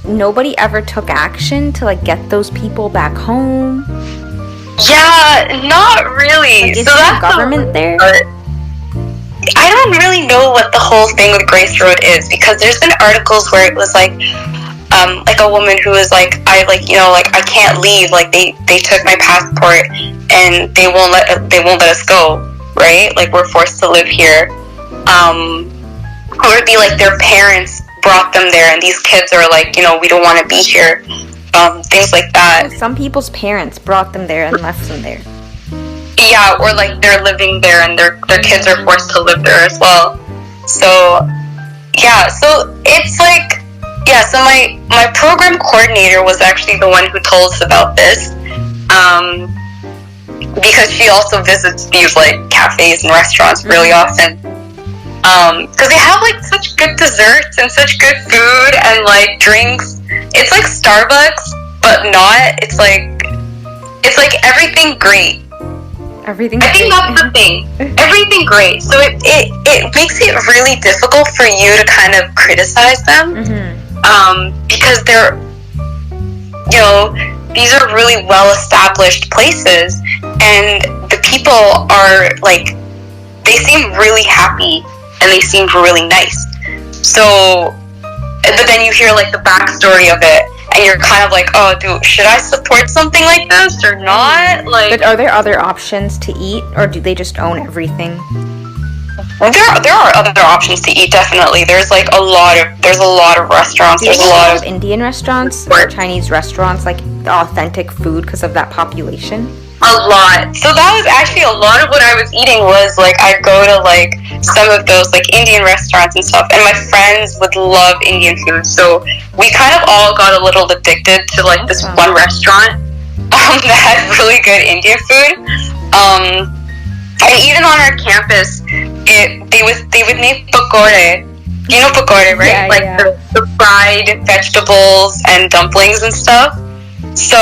nobody ever took action to like get those people back home? Yeah, not really. Like, is the government there? I don't really know what the whole thing with Grace Road is, because there's been articles where it was like a woman who was like, I can't leave, like they took my passport and they won't let us go, right? Like we're forced to live here. Or it'd be like their parents brought them there and these kids are like, you know, we don't want to be here. Things like that. Some people's parents brought them there and left them there. Yeah, or like they're living there and their kids are forced to live there as well. So yeah, so it's like, yeah, so my program coordinator was actually the one who told us about this, because she also visits these like cafes and restaurants really often, because they have like such good desserts and such good food and like drinks. It's like Starbucks, but not. It's like everything great. I think that's the thing. Everything great. So it makes it really difficult for you to kind of criticize them, because they're, you know, these are really well-established places, and the people are like, they seem really happy and they seem really nice. So, but then you hear like the backstory of it, and you're kind of like, oh, dude, should I support something like this or not? Like, but are there other options to eat, or do they just own everything? There are other options to eat, definitely. There's like a lot of restaurants. There's a lot of Indian restaurants or Chinese restaurants, like the authentic food because of that population. A lot. So that was actually a lot of what I was eating was like, I'd go to like some of those like Indian restaurants and stuff, and my friends would love Indian food, so we kind of all got a little addicted to like this one restaurant that had really good Indian food. And even on our campus, they would make pakore. You know pakore, right? Yeah, the fried vegetables and dumplings and stuff. So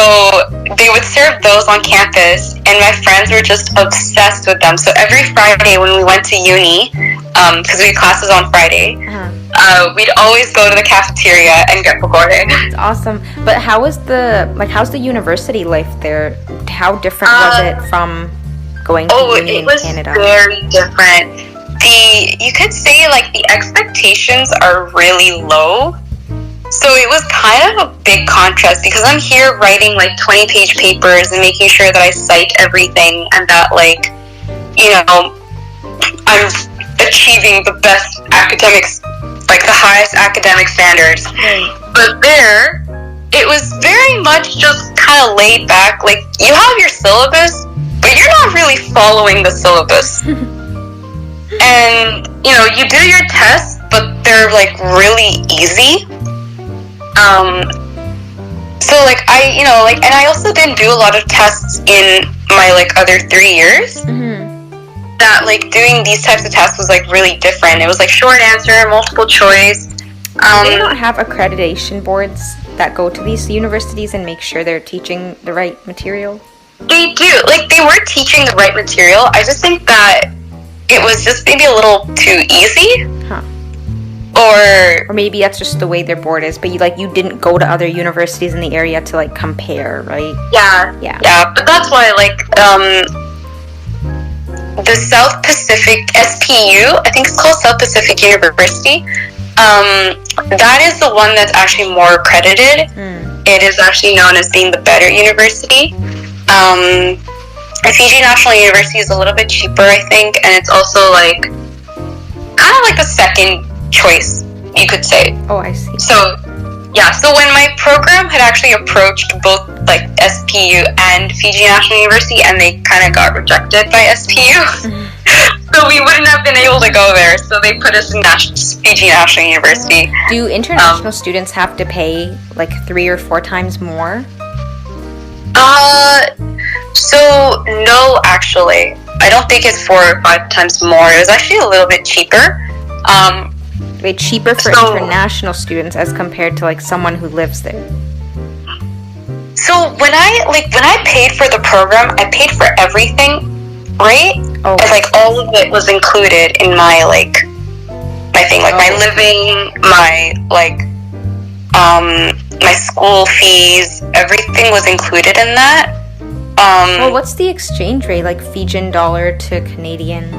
they would serve those on campus, and my friends were just obsessed with them. So every Friday when we went to uni, because we had classes on Friday, we'd always go to the cafeteria and get pakore. It's awesome. But how's the university life there? How different was it from going to uni it in was Canada? very different. You could say like the expectations are really low. So it was kind of a big contrast because I'm here writing like 20-page papers and making sure that I cite everything and that like, you know, I'm achieving the best academics, like the highest academic standards. Right. But there, it was very much just kind of laid back. Like, you have your syllabus, but you're not really following the syllabus. And, you know, you do your tests, but they're like really easy. So like and I also didn't do a lot of tests in my like other 3 years. That like doing these types of tests was like really different. It was like short answer, multiple choice. They don't have accreditation boards that go to these universities and make sure they're teaching the right material? They do. Like, they were teaching the right material. I just think that it was just maybe a little too easy. Huh. Or maybe that's just the way their board is, but you didn't go to other universities in the area to like compare, right? Yeah. But that's why like the South Pacific SPU, I think it's called South Pacific University. That is the one that's actually more accredited. It is actually known as being the better university. Fiji National University is a little bit cheaper, I think, and it's also like kind of like a second choice, you could say. Oh, I see. So when my program had actually approached both like SPU and Fiji National University, and they kind of got rejected by SPU. So we wouldn't have been able to go there, so they put us in Fiji National University. Do international students have to pay like 3 or 4 times more? So no, actually. I don't think it's 4 or 5 times more. It was actually a little bit cheaper. Wait, cheaper for international students as compared to like someone who lives there? So when I paid for the program, I paid for everything, right? Oh. And like all of it was included in my like my thing, like my living, my like my school fees, everything was included in that. Well, what's the exchange rate, like Fijan dollar to Canadian?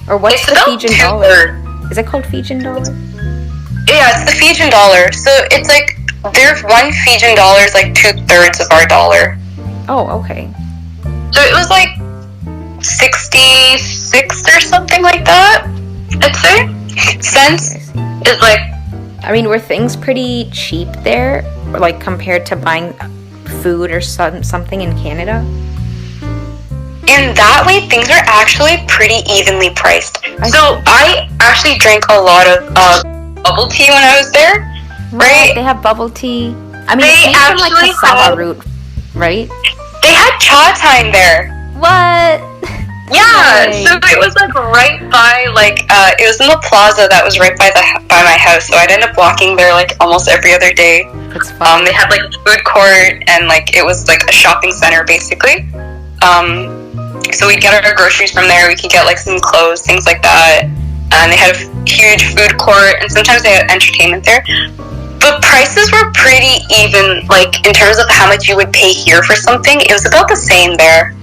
Or what's the Fijan dollar? Is it called Fijan dollar? Yeah, it's the Fijan dollar. So it's like there's one Fijan dollar is like 2/3 of our dollar. Oh, okay. So it was like 66 or something like that, I'd say. Cents is like... I mean, were things pretty cheap there? Like, compared to buying food or something in Canada? In that way, things are actually pretty evenly priced. So I actually drank a lot of bubble tea when I was there, right? They have bubble tea. I mean, they it's made from like actually cassava root, right? They had cha time there. What? Yeah, Nice. so it was like right by like it was in the plaza that was right by my house. So I'd end up walking there like almost every other day. That's fun. They had like a food court and like it was like a shopping center basically. So we'd get our groceries from there. We could get like some clothes, things like that. And they had a huge food court, and sometimes they had entertainment there. But prices were pretty even, like in terms of how much you would pay here for something. It was about the same there.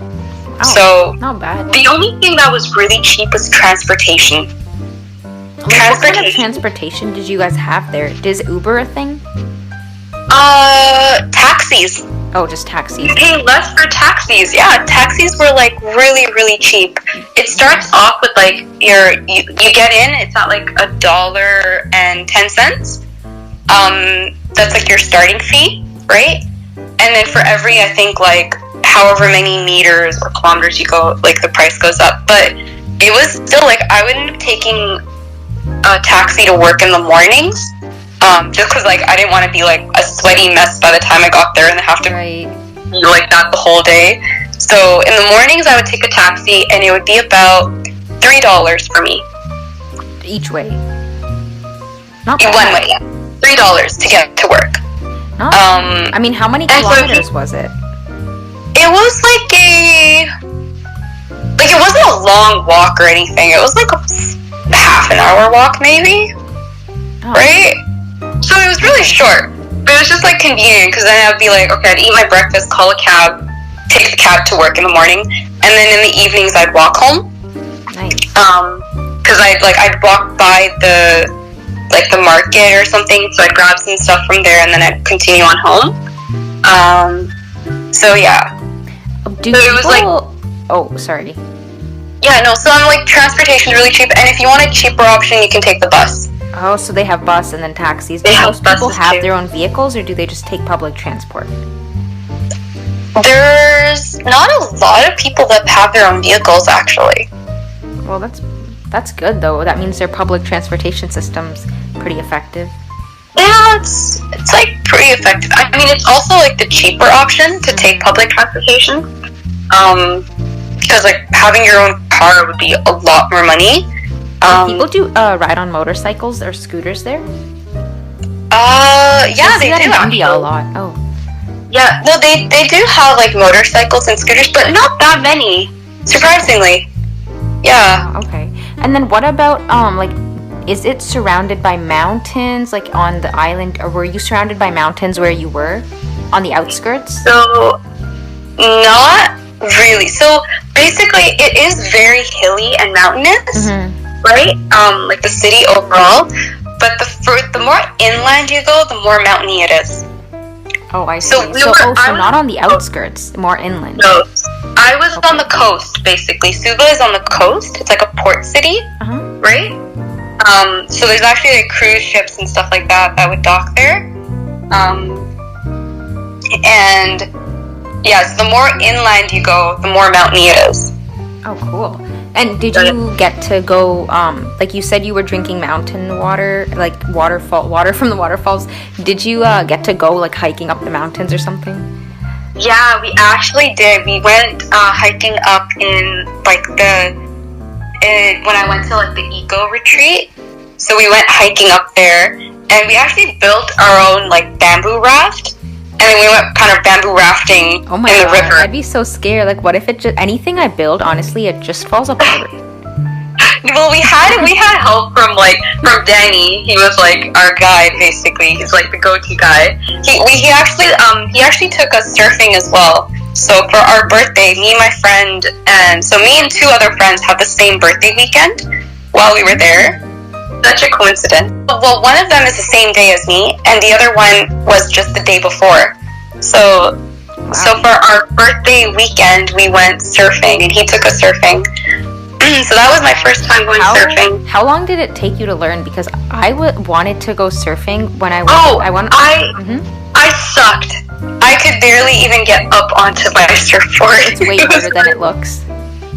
Oh, so not bad. the only thing that was really cheap was transportation. What kind of transportation did you guys have there? Is Uber a thing? Taxis. Oh, just taxis. You pay less for taxis. Yeah, taxis were like really, really cheap. It starts off with like you get in. It's at like $1.10. That's like your starting fee, right? And then for every, I think like however many meters or kilometers you go, like the price goes up. But it was still like I would end up taking a taxi to work in the mornings. Just because, like, I didn't want to be, like, a sweaty mess by the time I got there and have to be like that the whole day. So, in the mornings, I would take a taxi, and it would be about $3 for me. Each way? Not bad. One way, yeah. $3 to get to work. Not I mean, how many kilometers was it? It was like it wasn't a long walk or anything. It was like a half an hour walk, maybe. Oh. Right? So it was really short, but it was just like convenient because then I'd be like, okay, I'd eat my breakfast, call a cab, take the cab to work in the morning, and then in the evenings I'd walk home. Nice. Because I'd walk by the market or something, so I'd grab some stuff from there, and then I'd continue on home. So yeah. Do so it was like, oh, sorry. Yeah, no. So I'm like, transportation is really cheap, and if you want a cheaper option, you can take the bus. Oh, so they have bus and then taxis. They Do have most people buses have too. their own vehicles, or do they just take public transport? There's not a lot of people that have their own vehicles, actually. Well, that's good though. That means their public transportation system's pretty effective. Yeah, it's like pretty effective. I mean, it's also like the cheaper option to take public transportation. Because like having your own car would be a lot more money. People do ride on motorcycles or scooters there? Yeah, they do. In India a lot. Oh. Yeah, no, they do have like motorcycles and scooters, but not that many, surprisingly. Yeah. Okay. And then what about like, is it surrounded by mountains like on the island, or were you surrounded by mountains where you were on the outskirts? So not really. So basically, it is very hilly and mountainous, right? Like the city overall. But the more inland you go, the more mountainy it is. Oh, I see. So not on the outskirts, more inland. No, I was on the coast, basically. Suva is on the coast. It's like a port city, right? So there's actually like cruise ships and stuff like that would dock there. And yeah, so the more inland you go, the more mountainy it is. Oh, cool. And did you get to go, like you said you were drinking mountain water, like water from the waterfalls. Did you get to go like hiking up the mountains or something? Yeah, we actually did. We went hiking up in like when I went to like the eco retreat. So we went hiking up there, and we actually built our own like bamboo raft. And then we went kind of bamboo rafting in the river. I'd be so scared. Like, what if anything I build, honestly, it just falls apart? Well, we had help from Danny. He was like our guide, basically. He's like the go-to guy. He actually took us surfing as well. So for our birthday, me and my friend, and so me and two other friends had the same birthday weekend while we were there. Such a coincidence. Well, one of them is the same day as me, and the other one was just the day before. So for our birthday weekend, we went surfing, and he took us surfing. So that was my first time going surfing. How long did it take you to learn? Because I wanted to go surfing when I I sucked. I could barely even get up onto my surfboard. It's way harder than it looks.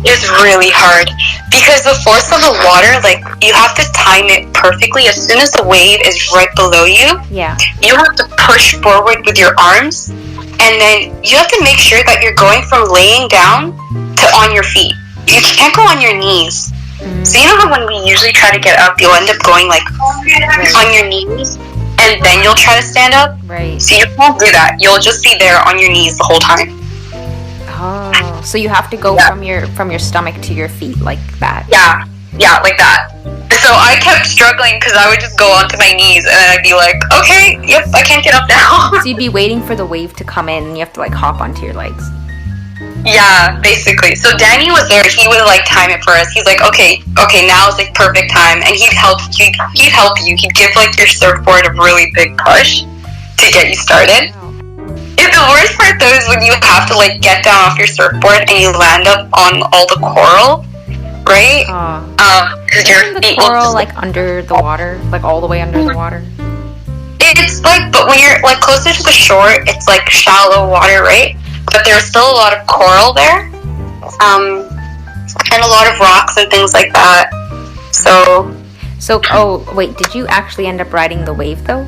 It's really hard because the force of the water, like, you have to time it perfectly. As soon as the wave is right below you, you have to push forward with your arms, and then you have to make sure that you're going from laying down to on your feet. You can't go on your knees. So you know how when we usually try to get up, you'll end up going like on your knees, and then you'll try to stand up? Right. So you won't do that. You'll just be there on your knees the whole time. Oh, so you have to go from your stomach to your feet like that. Yeah, like that. So I kept struggling because I would just go onto my knees and then I'd be like, okay, yep, I can't get up now. So you'd be waiting for the wave to come in and you have to like hop onto your legs. Yeah, basically. So Danny was there. He would like time it for us. He's like, okay, now is like perfect time, and he'd help you. He'd give like your surfboard a really big push to get you started. The worst part though is when you have to like get down off your surfboard and you land up on all the coral, right? Because your feet coral will just, like under the water, like all the way under the water. It's like, but when you're like closer to the shore, it's like shallow water, right? But there's still a lot of coral there, and a lot of rocks and things like that. So, oh wait, did you actually end up riding the wave though?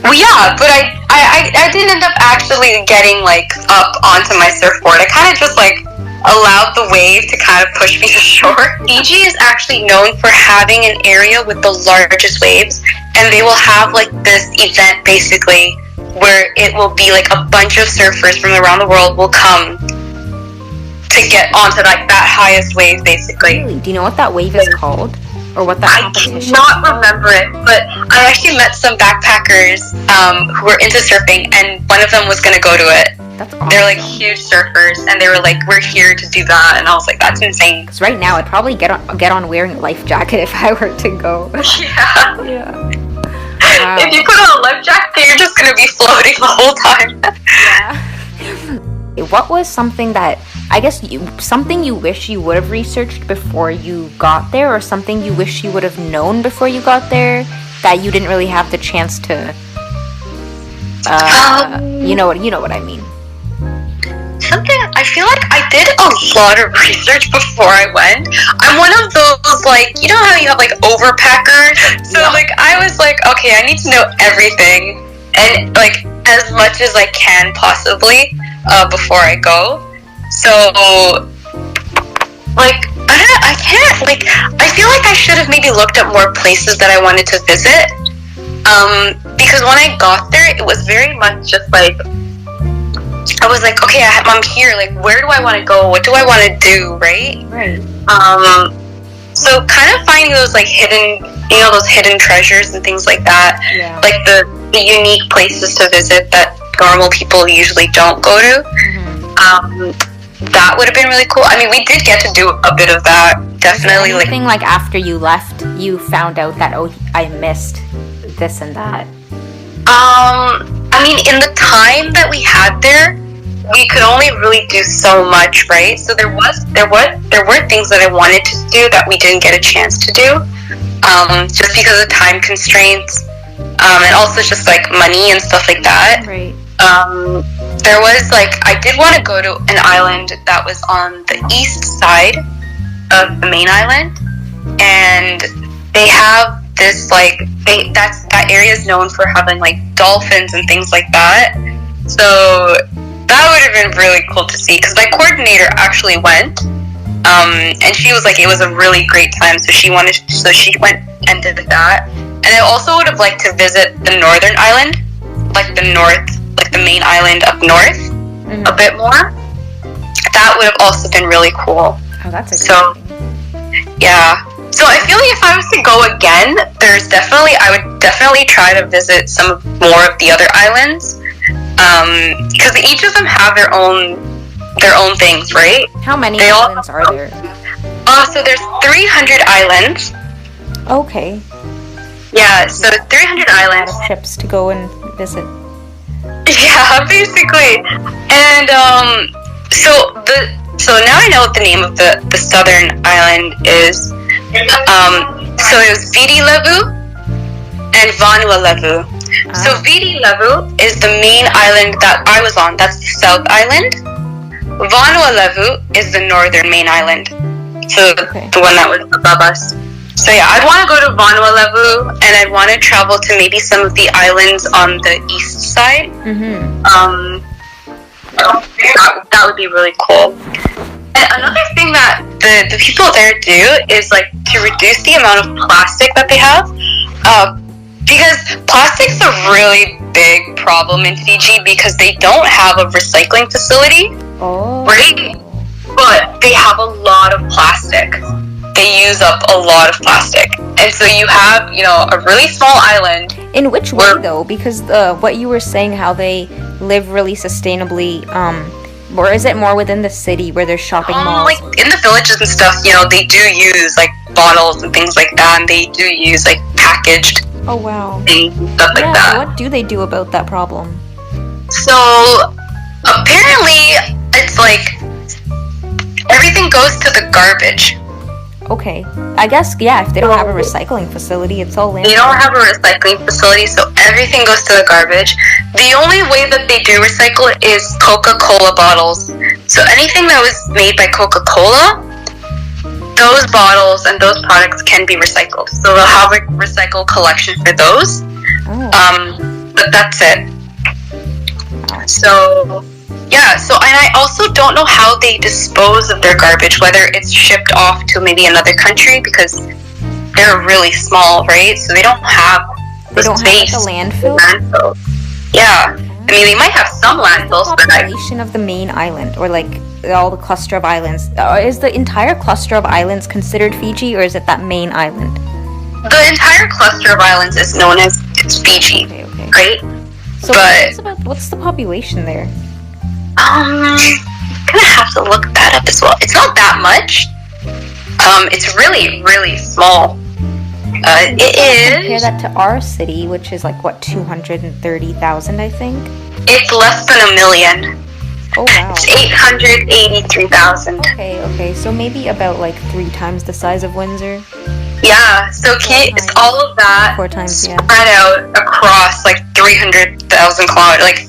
Well, yeah, but I didn't end up actually getting like up onto my surfboard. I kind of just like allowed the wave to kind of push me to shore. Fiji is actually known for having an area with the largest waves, and they will have like this event basically where it will be like a bunch of surfers from around the world will come to get onto like that highest wave basically. Really? Do you know what that wave is called? Or what that competition is? I cannot remember it, but I actually met some backpackers who were into surfing, and one of them was going to go to it. That's awesome. They're like huge surfers, and they were like, "We're here to do that," and I was like, "That's insane." Because right now, I'd probably get on wearing a life jacket if I were to go. Yeah. Yeah. Wow. If you put on a life jacket, you're just gonna be floating the whole time. Yeah. What was something that something you wish you would have researched before you got there, or something you wish you would have known before you got there that you didn't really have the chance to? You know what I mean. Something, I feel like I did a lot of research before I went. I'm one of those, like, you know how you have like overpackers? So like I was like, okay, I need to know everything, and like as much as I can possibly before I go. So like I can't, like, I feel like I should have maybe looked up more places that I wanted to visit. Because when I got there, it was very much just like, I was like, okay, I'm here, like, where do I want to go? What do I want to do, right? Right. So kind of finding those, like, hidden, those hidden treasures and things like that. Yeah. Like, the unique places to visit that normal people usually don't go to. Mm-hmm. That would have been really cool. I mean, we did get to do a bit of that, definitely. Anything, like, after you left, you found out that, oh, I missed this and that? I mean, in the time that we had there, we could only really do so much, right? So there were things that I wanted to do that we didn't get a chance to do, just because of time constraints, and also just like money and stuff like that. Right. There was, like, I did want to go to an island that was on the east side of the main island, and they have this, like, that area is known for having, like, dolphins and things like that. So that would have been really cool to see, because my coordinator actually went, and she was like, it was a really great time, so she went and did that. And I also would have liked to visit the northern island, like the main island up north, a bit more. That would have also been really cool. Oh, that's exciting. So, yeah. So I feel like if I was to go again, I would definitely try to visit more of the other islands, because each of them have their own things, right? How many islands are there? So there's 300 islands. Okay. Yeah, so 300 islands. Trips to go and visit. Yeah, basically. And so now I know what the name of the southern island is. So it was Viti Levu and Vanua Levu. So Viti Levu is the main island that I was on. That's the south island. Vanua Levu is the northern main island. So the one that was above us. So yeah, I'd want to go to Vanua Levu, and I'd want to travel to maybe some of the islands on the east side. That would be really cool. And another thing that the people there do is, like, to reduce the amount of plastic that they have, because plastic's a really big problem in Fiji because they don't have a recycling facility, right? But they have a lot of plastic. They use up a lot of plastic, and so you have, a really small island. In which way, though? Because what you were saying, how they live really sustainably, or is it more within the city where there's shopping malls? Like in the villages and stuff, they do use, like, bottles and things like that, and they do use, like, packaged things and stuff like that. What do they do about that problem? So apparently it's like everything goes to the garbage. Okay. I guess, if they don't have a recycling facility, it's all in. They don't have a recycling facility, so everything goes to the garbage. The only way that they do recycle it is Coca-Cola bottles. So anything that was made by Coca-Cola, those bottles and those products can be recycled. So they'll have a recycle collection for those. But that's it. So... yeah, and I also don't know how they dispose of their garbage, whether it's shipped off to maybe another country, because they're really small, right? So they don't have the space. Have, like, a landfill? Yeah. I mean, they might have some landfills, but the population of the main island, or, like, all the cluster of islands. Is the entire cluster of islands considered Fiji, or is it that main island? The entire cluster of islands is known as Fiji, right? So what's the population there? Gonna have to look that up as well. It's not that much. It's really, really small. It is. Compare that to our city, which is like what, 230,000, I think. It's less than 1 million. Oh wow. It's 883,000. Okay. So maybe about like 3 times the size of Windsor. Yeah. So it's all of that 4 times, yeah. spread out across like 300,000 kilometers, like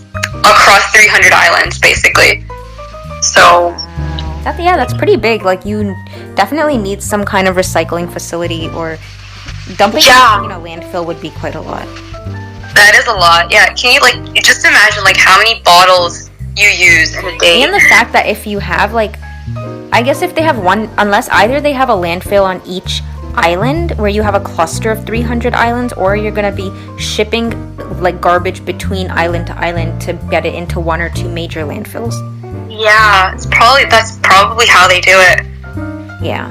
across 300 islands, basically. So. That's pretty big. Like, you definitely need some kind of recycling facility, or dumping something in a landfill would be quite a lot. That is a lot. Yeah. Can you, like, just imagine, like, how many bottles you use in a day? And the fact that if you have, like, I guess if they have one, unless either they have a landfill on each island where you have a cluster of 300 islands, or you're going to be shipping, like, garbage between island to island to get it into 1 or 2 major landfills. Yeah, that's probably how they do it. Yeah,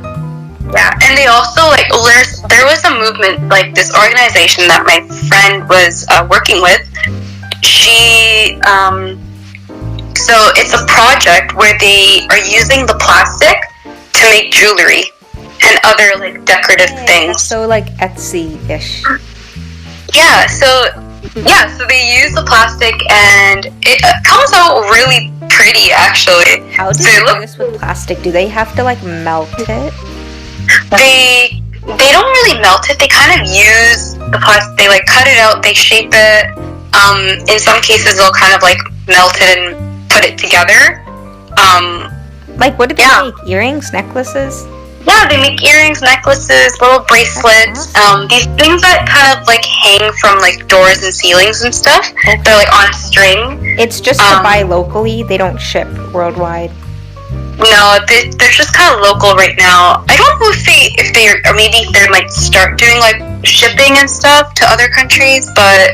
and they also, like, there was a movement, like, this organization that my friend was working with. She, so it's a project where they are using the plastic to make jewelry and other, like, decorative things. So, like, Etsy-ish. Yeah, so they use the plastic, and it comes out really pretty, actually. How do they do this with plastic? Do they have to, like, melt it? They don't really melt it. They kind of use the plastic. They, like, cut it out. They shape it. In some cases, they'll kind of, like, melt it and put it together. Like, what do they make? Earrings, necklaces? Yeah, they make earrings, necklaces, little bracelets, these things that kind of, like, hang from, like, doors and ceilings and stuff. Okay. They're, like, on a string. It's just to buy locally? They don't ship worldwide? No, they're just kind of local right now. I don't know if they might start doing, like, shipping and stuff to other countries, but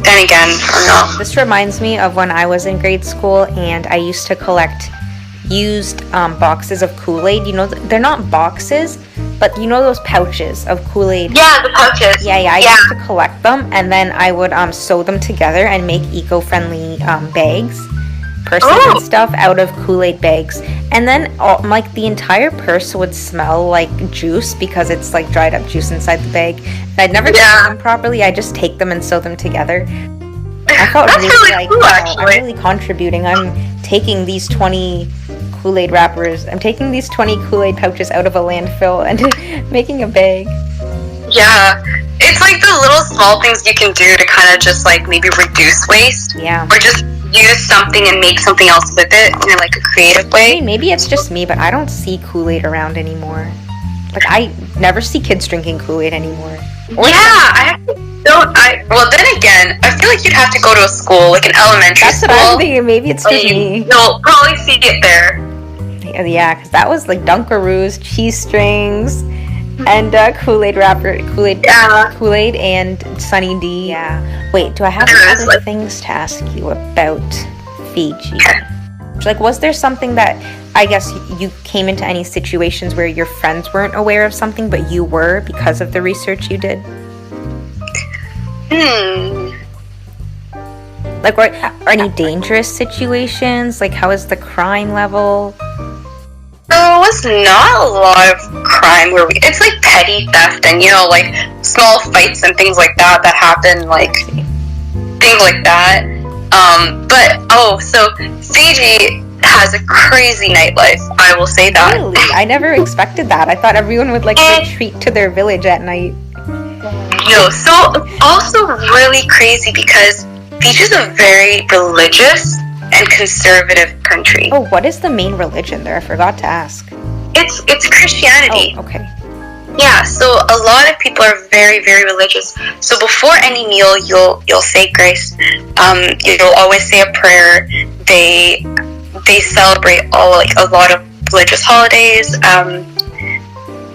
then again, I don't know. This reminds me of when I was in grade school and I used to collect used boxes of Kool-Aid. You know, they're not boxes, but you know those pouches of Kool-Aid? Yeah, the pouches. Yeah, I used to collect them, and then I would sew them together and make eco-friendly bags, purses and stuff out of Kool-Aid bags. And then like the entire purse would smell like juice because it's like dried up juice inside the bag. And I'd never clean them properly. I just take them and sew them together. I felt really like, cool, I'm really contributing. I'm taking these 20 Kool-Aid wrappers. I'm taking these 20 Kool-Aid pouches out of a landfill and making a bag. Yeah. It's like the little small things you can do to kind of just like maybe reduce waste. Yeah. Or just use something and make something else with it in like a creative way. I mean, maybe it's just me, but I don't see Kool-Aid around anymore. Like, I never see kids drinking Kool-Aid anymore. I actually don't. Well, then again, I feel like you'd have to go to a school, like an elementary school. That's what I'm thinking. Maybe it's just me. You'll probably see it there. Yeah, because that was like Dunkaroos, cheese strings, and Kool-Aid wrapper, Kool-Aid and Sunny D. Yeah. Wait, do I have any other things to ask you about Fiji? Like, was there something that, I guess, you came into any situations where your friends weren't aware of something, but you were because of the research you did? Like, are any dangerous situations? Like, how is the crime level? There was not a lot of crime it's like petty theft and, you know, like small fights and things like that happen, like things like that. So Fiji has a crazy nightlife, I will say that. Really? I never expected that. I thought everyone would like retreat to their village at night. No, so also really crazy because Fiji's a very religious and conservative country. Oh, what is the main religion there? I forgot to ask. It's Christianity. Oh, okay. Yeah, so a lot of people are very, very religious. So before any meal, you'll say grace. You'll always say a prayer. They celebrate a lot of religious holidays. And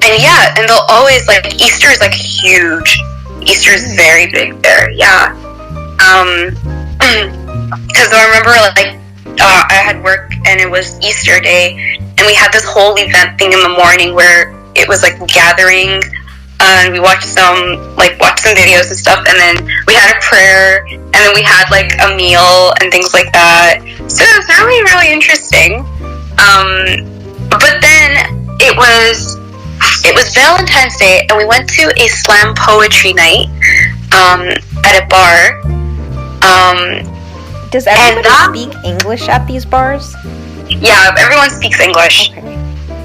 they'll always, like, Easter is like huge. Easter is very big there. Yeah. Because I remember, like, I had work and it was Easter day, and we had this whole event thing in the morning where it was like gathering and we watched some videos and stuff, and then we had a prayer, and then we had like a meal and things like that. So it was really, really interesting. But then it was Valentine's Day, and we went to a slam poetry night at a bar. Does everybody speak English at these bars? Yeah, everyone speaks English. Okay.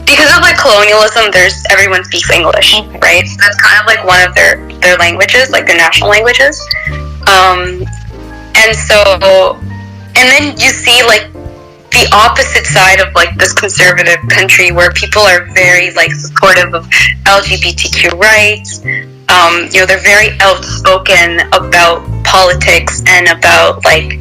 Because of like colonialism, everyone speaks English, right? So that's kind of like one of their languages, like their national languages. And then you see like the opposite side of like this conservative country where people are very like supportive of LGBTQ rights. They're very outspoken about politics and about like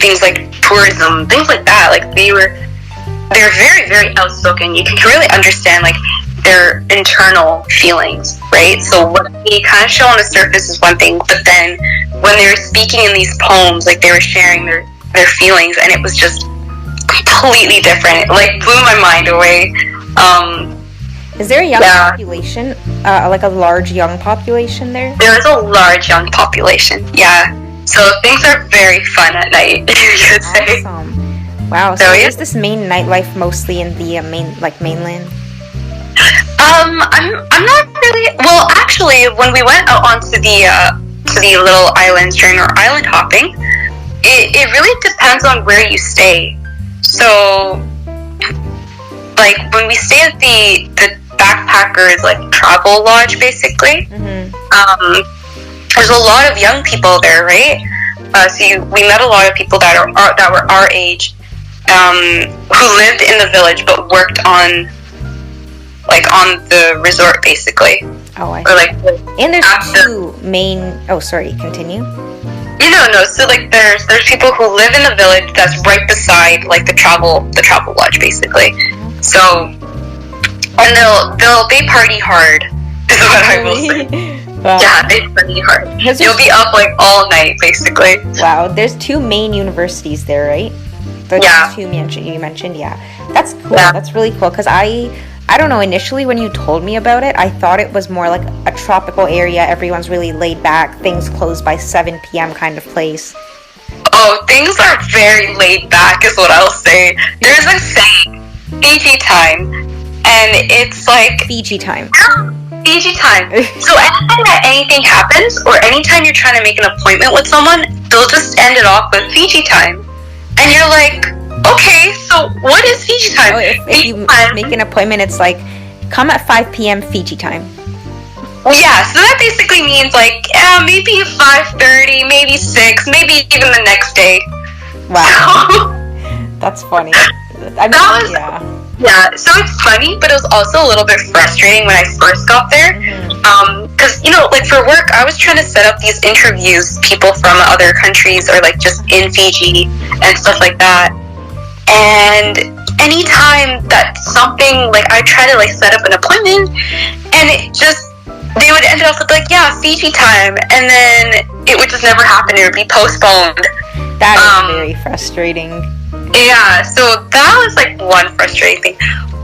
things like tourism, things like that. Like they're very, very outspoken. You can really understand like their internal feelings, right? So what they kind of show on the surface is one thing, but then when they were speaking in these poems, like they were sharing their feelings, and it was just completely different. It like blew my mind away. Is there a young population, like a large young population there? There is a large young population, yeah. So things are very fun at night, you could say. Awesome. Wow. So is this main nightlife mostly in the mainland? I'm not really. Well, actually, when we went out onto the little islands during our island hopping, it really depends on where you stay. So, like when we stay at the backpackers like travel lodge, basically, there's a lot of young people there, right? We met a lot of people that were our age, who lived in the village but worked on the resort, basically. Oh, I see. Or like, and there's two main. Oh, sorry. Continue. No. So like, there's people who live in the village that's right beside like the travel lodge, basically. So, and they party hard, is what I will say. Wow. Yeah, they party hard. You'll be up like all night, basically. Wow, there's two main universities there, right? The two you mentioned, yeah. That's cool. Yeah. That's really cool, because I don't know, initially when you told me about it, I thought it was more like a tropical area, everyone's really laid back, things close by 7 p.m. kind of place. Oh, things are very laid back is what I'll say. There's a saying, Fiji time, and it's like... Fiji time. Fiji time. So anytime that anything happens, or anytime you're trying to make an appointment with someone, they'll just end it off with Fiji time. And you're like, okay, so what is Fiji time? Oh, if you make an appointment, it's like, come at 5 p.m. Fiji time. Well, yeah, so that basically means like, maybe 5:30, maybe 6, maybe even the next day. Wow. That's funny. Yeah, so it's funny, but it was also a little bit frustrating when I first got there. Because, like for work, I was trying to set up these interviews, people from other countries or like just in Fiji and stuff like that. And anytime that something, like I try to like set up an appointment, and they would end up with like, yeah, Fiji time, and then it would just never happen, it would be postponed. That is very frustrating. Yeah, so that was like one frustrating thing.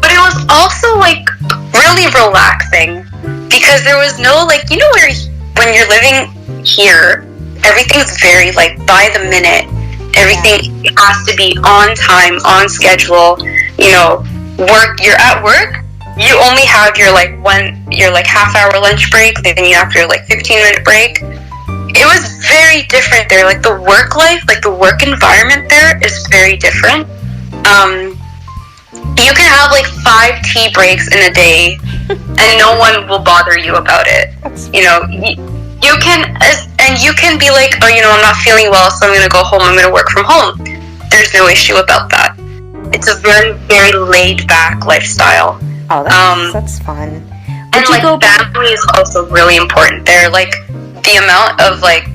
But it was also like really relaxing, because there was no like, when you're living here, everything's very like by the minute. Everything has to be on time, on schedule. You're at work, you only have your like half-hour lunch break, then you have your like 15-minute break. It was very different there. Like the work life, like the work environment there is very different. You can have like 5 tea breaks in a day, and no one will bother you about it. You can be like, oh, I'm not feeling well, so I'm gonna go home. I'm gonna work from home. There's no issue about that. It's a very, very laid back lifestyle. Oh, that's fun. And like family is also really important there. Like the amount of like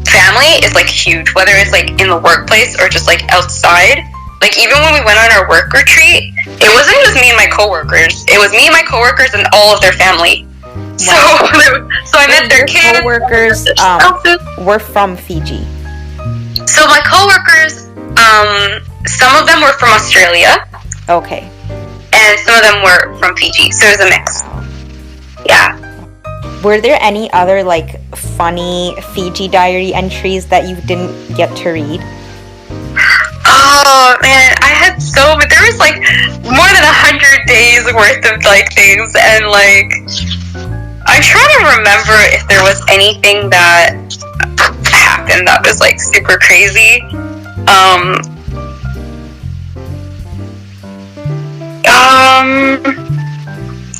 family is like huge, whether it's like in the workplace or just like outside. Like even when we went on our work retreat, it wasn't just me and my coworkers. It was me and my coworkers and all of their family. Wow. So I met their kids. Coworkers were from Fiji. So my coworkers, some of them were from Australia. Okay. And some of them were from Fiji. So it was a mix. Wow. Yeah. Were there any other like funny Fiji diary entries that you didn't get to read? Oh man, I had but there was like more than 100 days worth of like things, and like I'm trying to remember if there was anything that happened that was like super crazy.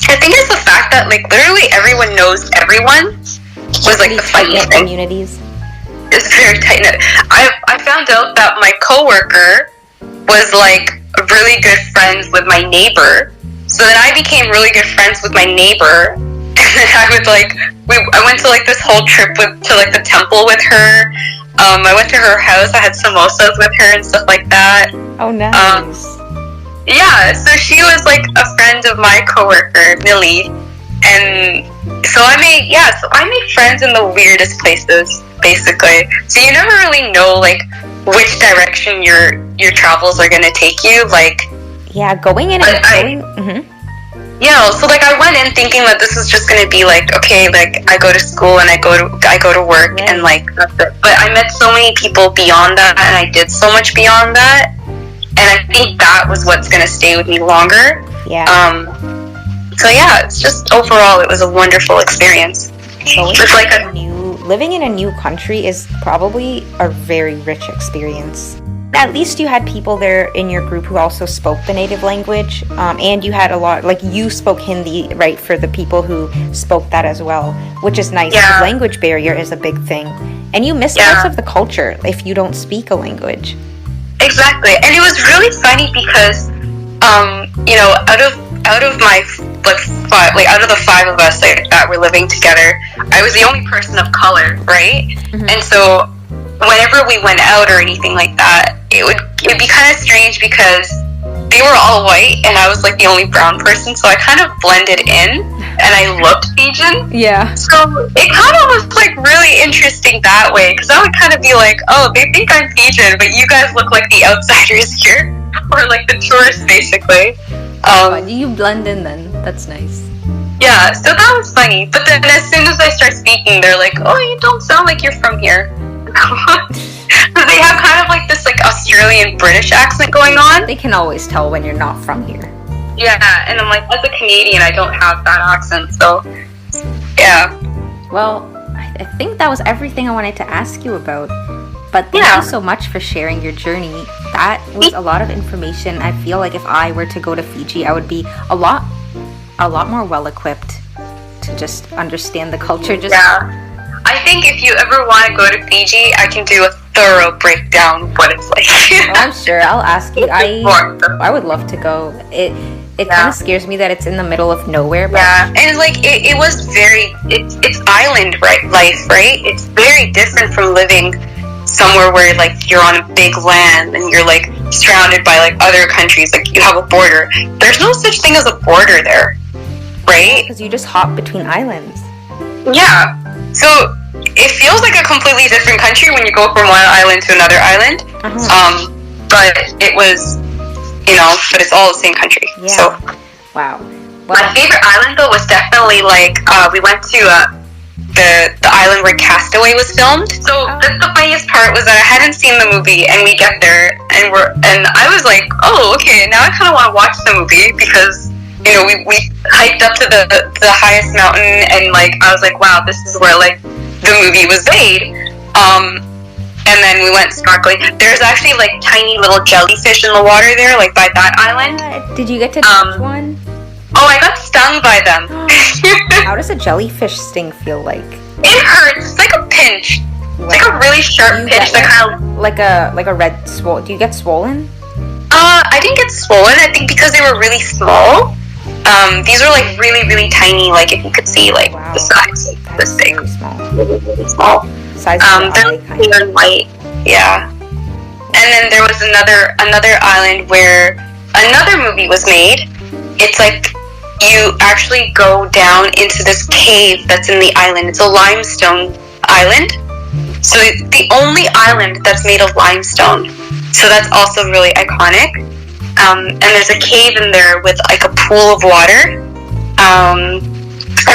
I think it's the fact that like literally everyone knows everyone was like the funny thing. Communities. It's very tight knit. I found out that my coworker was like really good friends with my neighbor. So then I became really good friends with my neighbor, and then I went to like this whole trip to like the temple with her. I went to her house. I had samosas with her and stuff like that. Oh, nice. Yeah, so she was like a friend of my coworker, Millie, and so I made friends in the weirdest places, basically. So you never really know like which direction your travels are gonna take you. Like, yeah, going in and going. Yeah, so like I went in thinking that this was just gonna be like, okay, like I go to school and I go to work, and like that's it. But I met so many people beyond that, and I did so much beyond that. And I think that was what's going to stay with me longer. Yeah. So yeah, it's just overall, it was a wonderful experience. It's like living in a new country is probably a very rich experience. At least you had people there in your group who also spoke the native language, and you had a lot, like you spoke Hindi, right, for the people who spoke that as well, which is nice. Yeah. The language barrier is a big thing. And you miss parts of the culture if you don't speak a language. Exactly, and it was really funny because, you know, out of my out of the five of us that were living together, I was the only person of color, right? Mm-hmm. And so, whenever we went out or anything like that, it'd be kind of strange because they were all white and I was like the only brown person, so I kind of blended in and I looked Fijan. Yeah. So it kind of was like really interesting that way, because I would kind of be like, oh, they think I'm Fijan, but you guys look like the outsiders here, or like the tourists basically. You blend in then. That's nice. Yeah, so that was funny. But then as soon as I start speaking, they're like, oh, you don't sound like you're from here. But they have kind of like this like Australian British accent going on. They can always tell when you're not from here. Yeah, and I'm like, as a Canadian, I don't have that accent, so yeah. Well, I think that was everything I wanted to ask you about. But thank you so much for sharing your journey. That was a lot of information. I feel like if I were to go to Fiji, I would be a lot more well-equipped to just understand the culture. I think if you ever want to go to Fiji, I can do a thorough breakdown of what it's like. I'm sure. I'll ask you. I would love to go. It kind of scares me that it's in the middle of nowhere. But and like it was it's island life, right? It's very different from living somewhere where like you're on a big land and you're like surrounded by like other countries, like you have a border. There's no such thing as a border there, right? Because you just hop between islands. Yeah, so it feels like a completely different country when you go from one island to another island. But it was, but it's all the same country. Yeah. So wow. My favorite island though was definitely like we went to the island where Castaway was filmed. So that's the funniest part, was that I hadn't seen the movie, and we get there and I was like, oh, okay, now I kind of want to watch the movie, because we hiked up to the highest mountain, and like I was like, wow, this is where like the movie was made. And then we went snorkeling. There's actually like tiny little jellyfish in the water there, like by that island. Did you get to touch one? Oh, I got stung by them. How does a jellyfish sting feel like? It hurts. It's like a pinch. Wow. It's like a really sharp pinch. Like a red swollen. Do you get swollen? I didn't get swollen. I think because they were really small. These were like really, really tiny. Like if you could see like the size, like this big. Really small. Really small. Size of they're clear and white. Yeah. And then there was another island where another movie was made. It's like you actually go down into this cave that's in the island. It's a limestone island. So it's the only island that's made of limestone. So that's also really iconic. And there's a cave in there with like a pool of water. And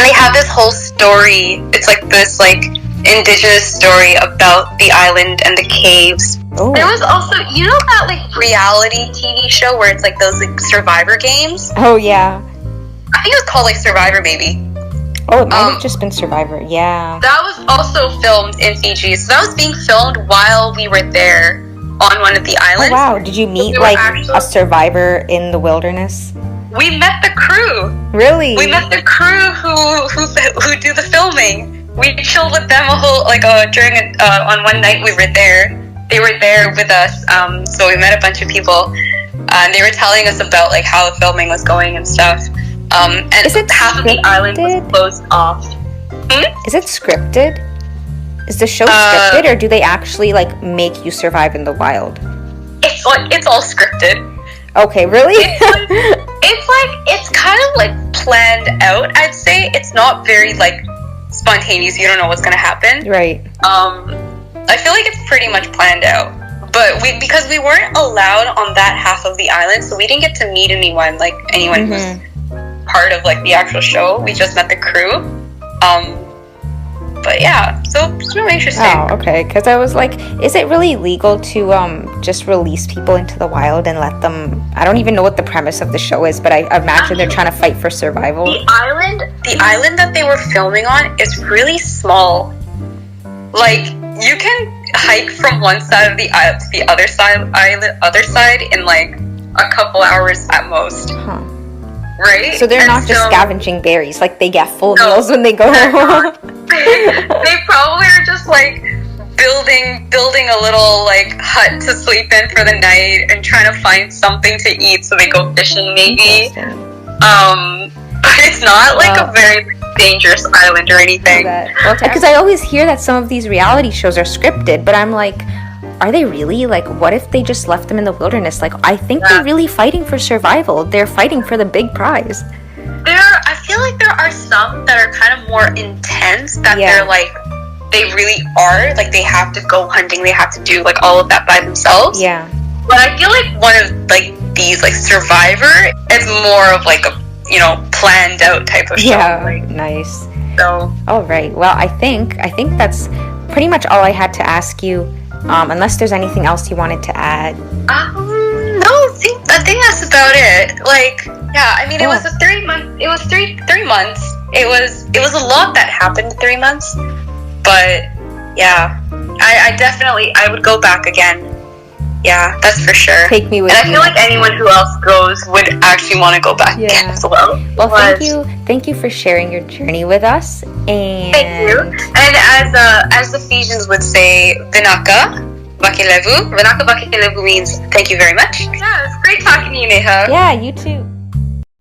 they they have this whole story. It's like this like indigenous story about the island and the caves. Oh. There was also, you know, that like reality TV show where it's like those like Survivor games. Oh yeah. I think it was called like Survivor, maybe. Oh, it might have just been Survivor. Yeah. That was also filmed in Fiji. So that was being filmed while we were there on one of the islands. Oh wow. Did you meet like a survivor in the wilderness? We met the crew. Really? We met the crew who do the filming. We chilled with them during on one night we were there. They were there with us, so we met a bunch of people, and they were telling us about like how the filming was going and stuff. And Is it half of the island was closed off. Is it scripted? Is the show scripted, or do they actually like make you survive in the wild? It's all scripted. Okay, really? It's kind of like planned out. I'd say it's not very like spontaneous. You don't know what's gonna happen. Right. I feel like it's pretty much planned out. But because we weren't allowed on that half of the island, so we didn't get to meet anyone who's part of like the actual show. We just met the crew. But yeah, so it's really interesting. Oh, okay. Because I was like, is it really legal to just release people into the wild and let them? I don't even know what the premise of the show is, but I imagine they're trying to fight for survival. The island that they were filming on is really small. Like you can hike from one side of the island to the other side in like a couple hours at most. Huh. Right? So they're not just scavenging berries, like they get full meals when they go home. They probably are just like building a little like hut to sleep in for the night and trying to find something to eat, so they go fishing maybe. But it's not like a very dangerous island or anything. Because I always hear that some of these reality shows are scripted, but I'm like, are they really? Like, what if they just left them in the wilderness? Like, I think they're really fighting for survival. They're fighting for the big prize. I feel like there are some that are kind of more intense, that they're like, they really are, like they have to go hunting, they have to do like all of that by themselves. Yeah. But I feel like one of like these like Survivor is more of like a, you know, planned out type of show. Yeah, like, nice. So. All right. Well, I think that's pretty much all I had to ask you. Unless there's anything else you wanted to add. No, I think that's about it. Like, yeah, I mean, it was 3 months. It was 3 months. It was a lot that happened in 3 months. But yeah, I would go back again. Yeah, that's for sure. Take me with you. And I feel like anyone who else goes would actually want to go back again as well. Well, thank you for sharing your journey with us. And thank you. And as the Fijans would say, Vinaka Vakilevu. Vinaka Vakilevu means thank you very much. Yeah, it's great talking to you, Neha. Yeah, you too.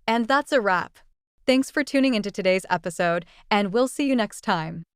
And that's a wrap. Thanks for tuning into today's episode, and we'll see you next time.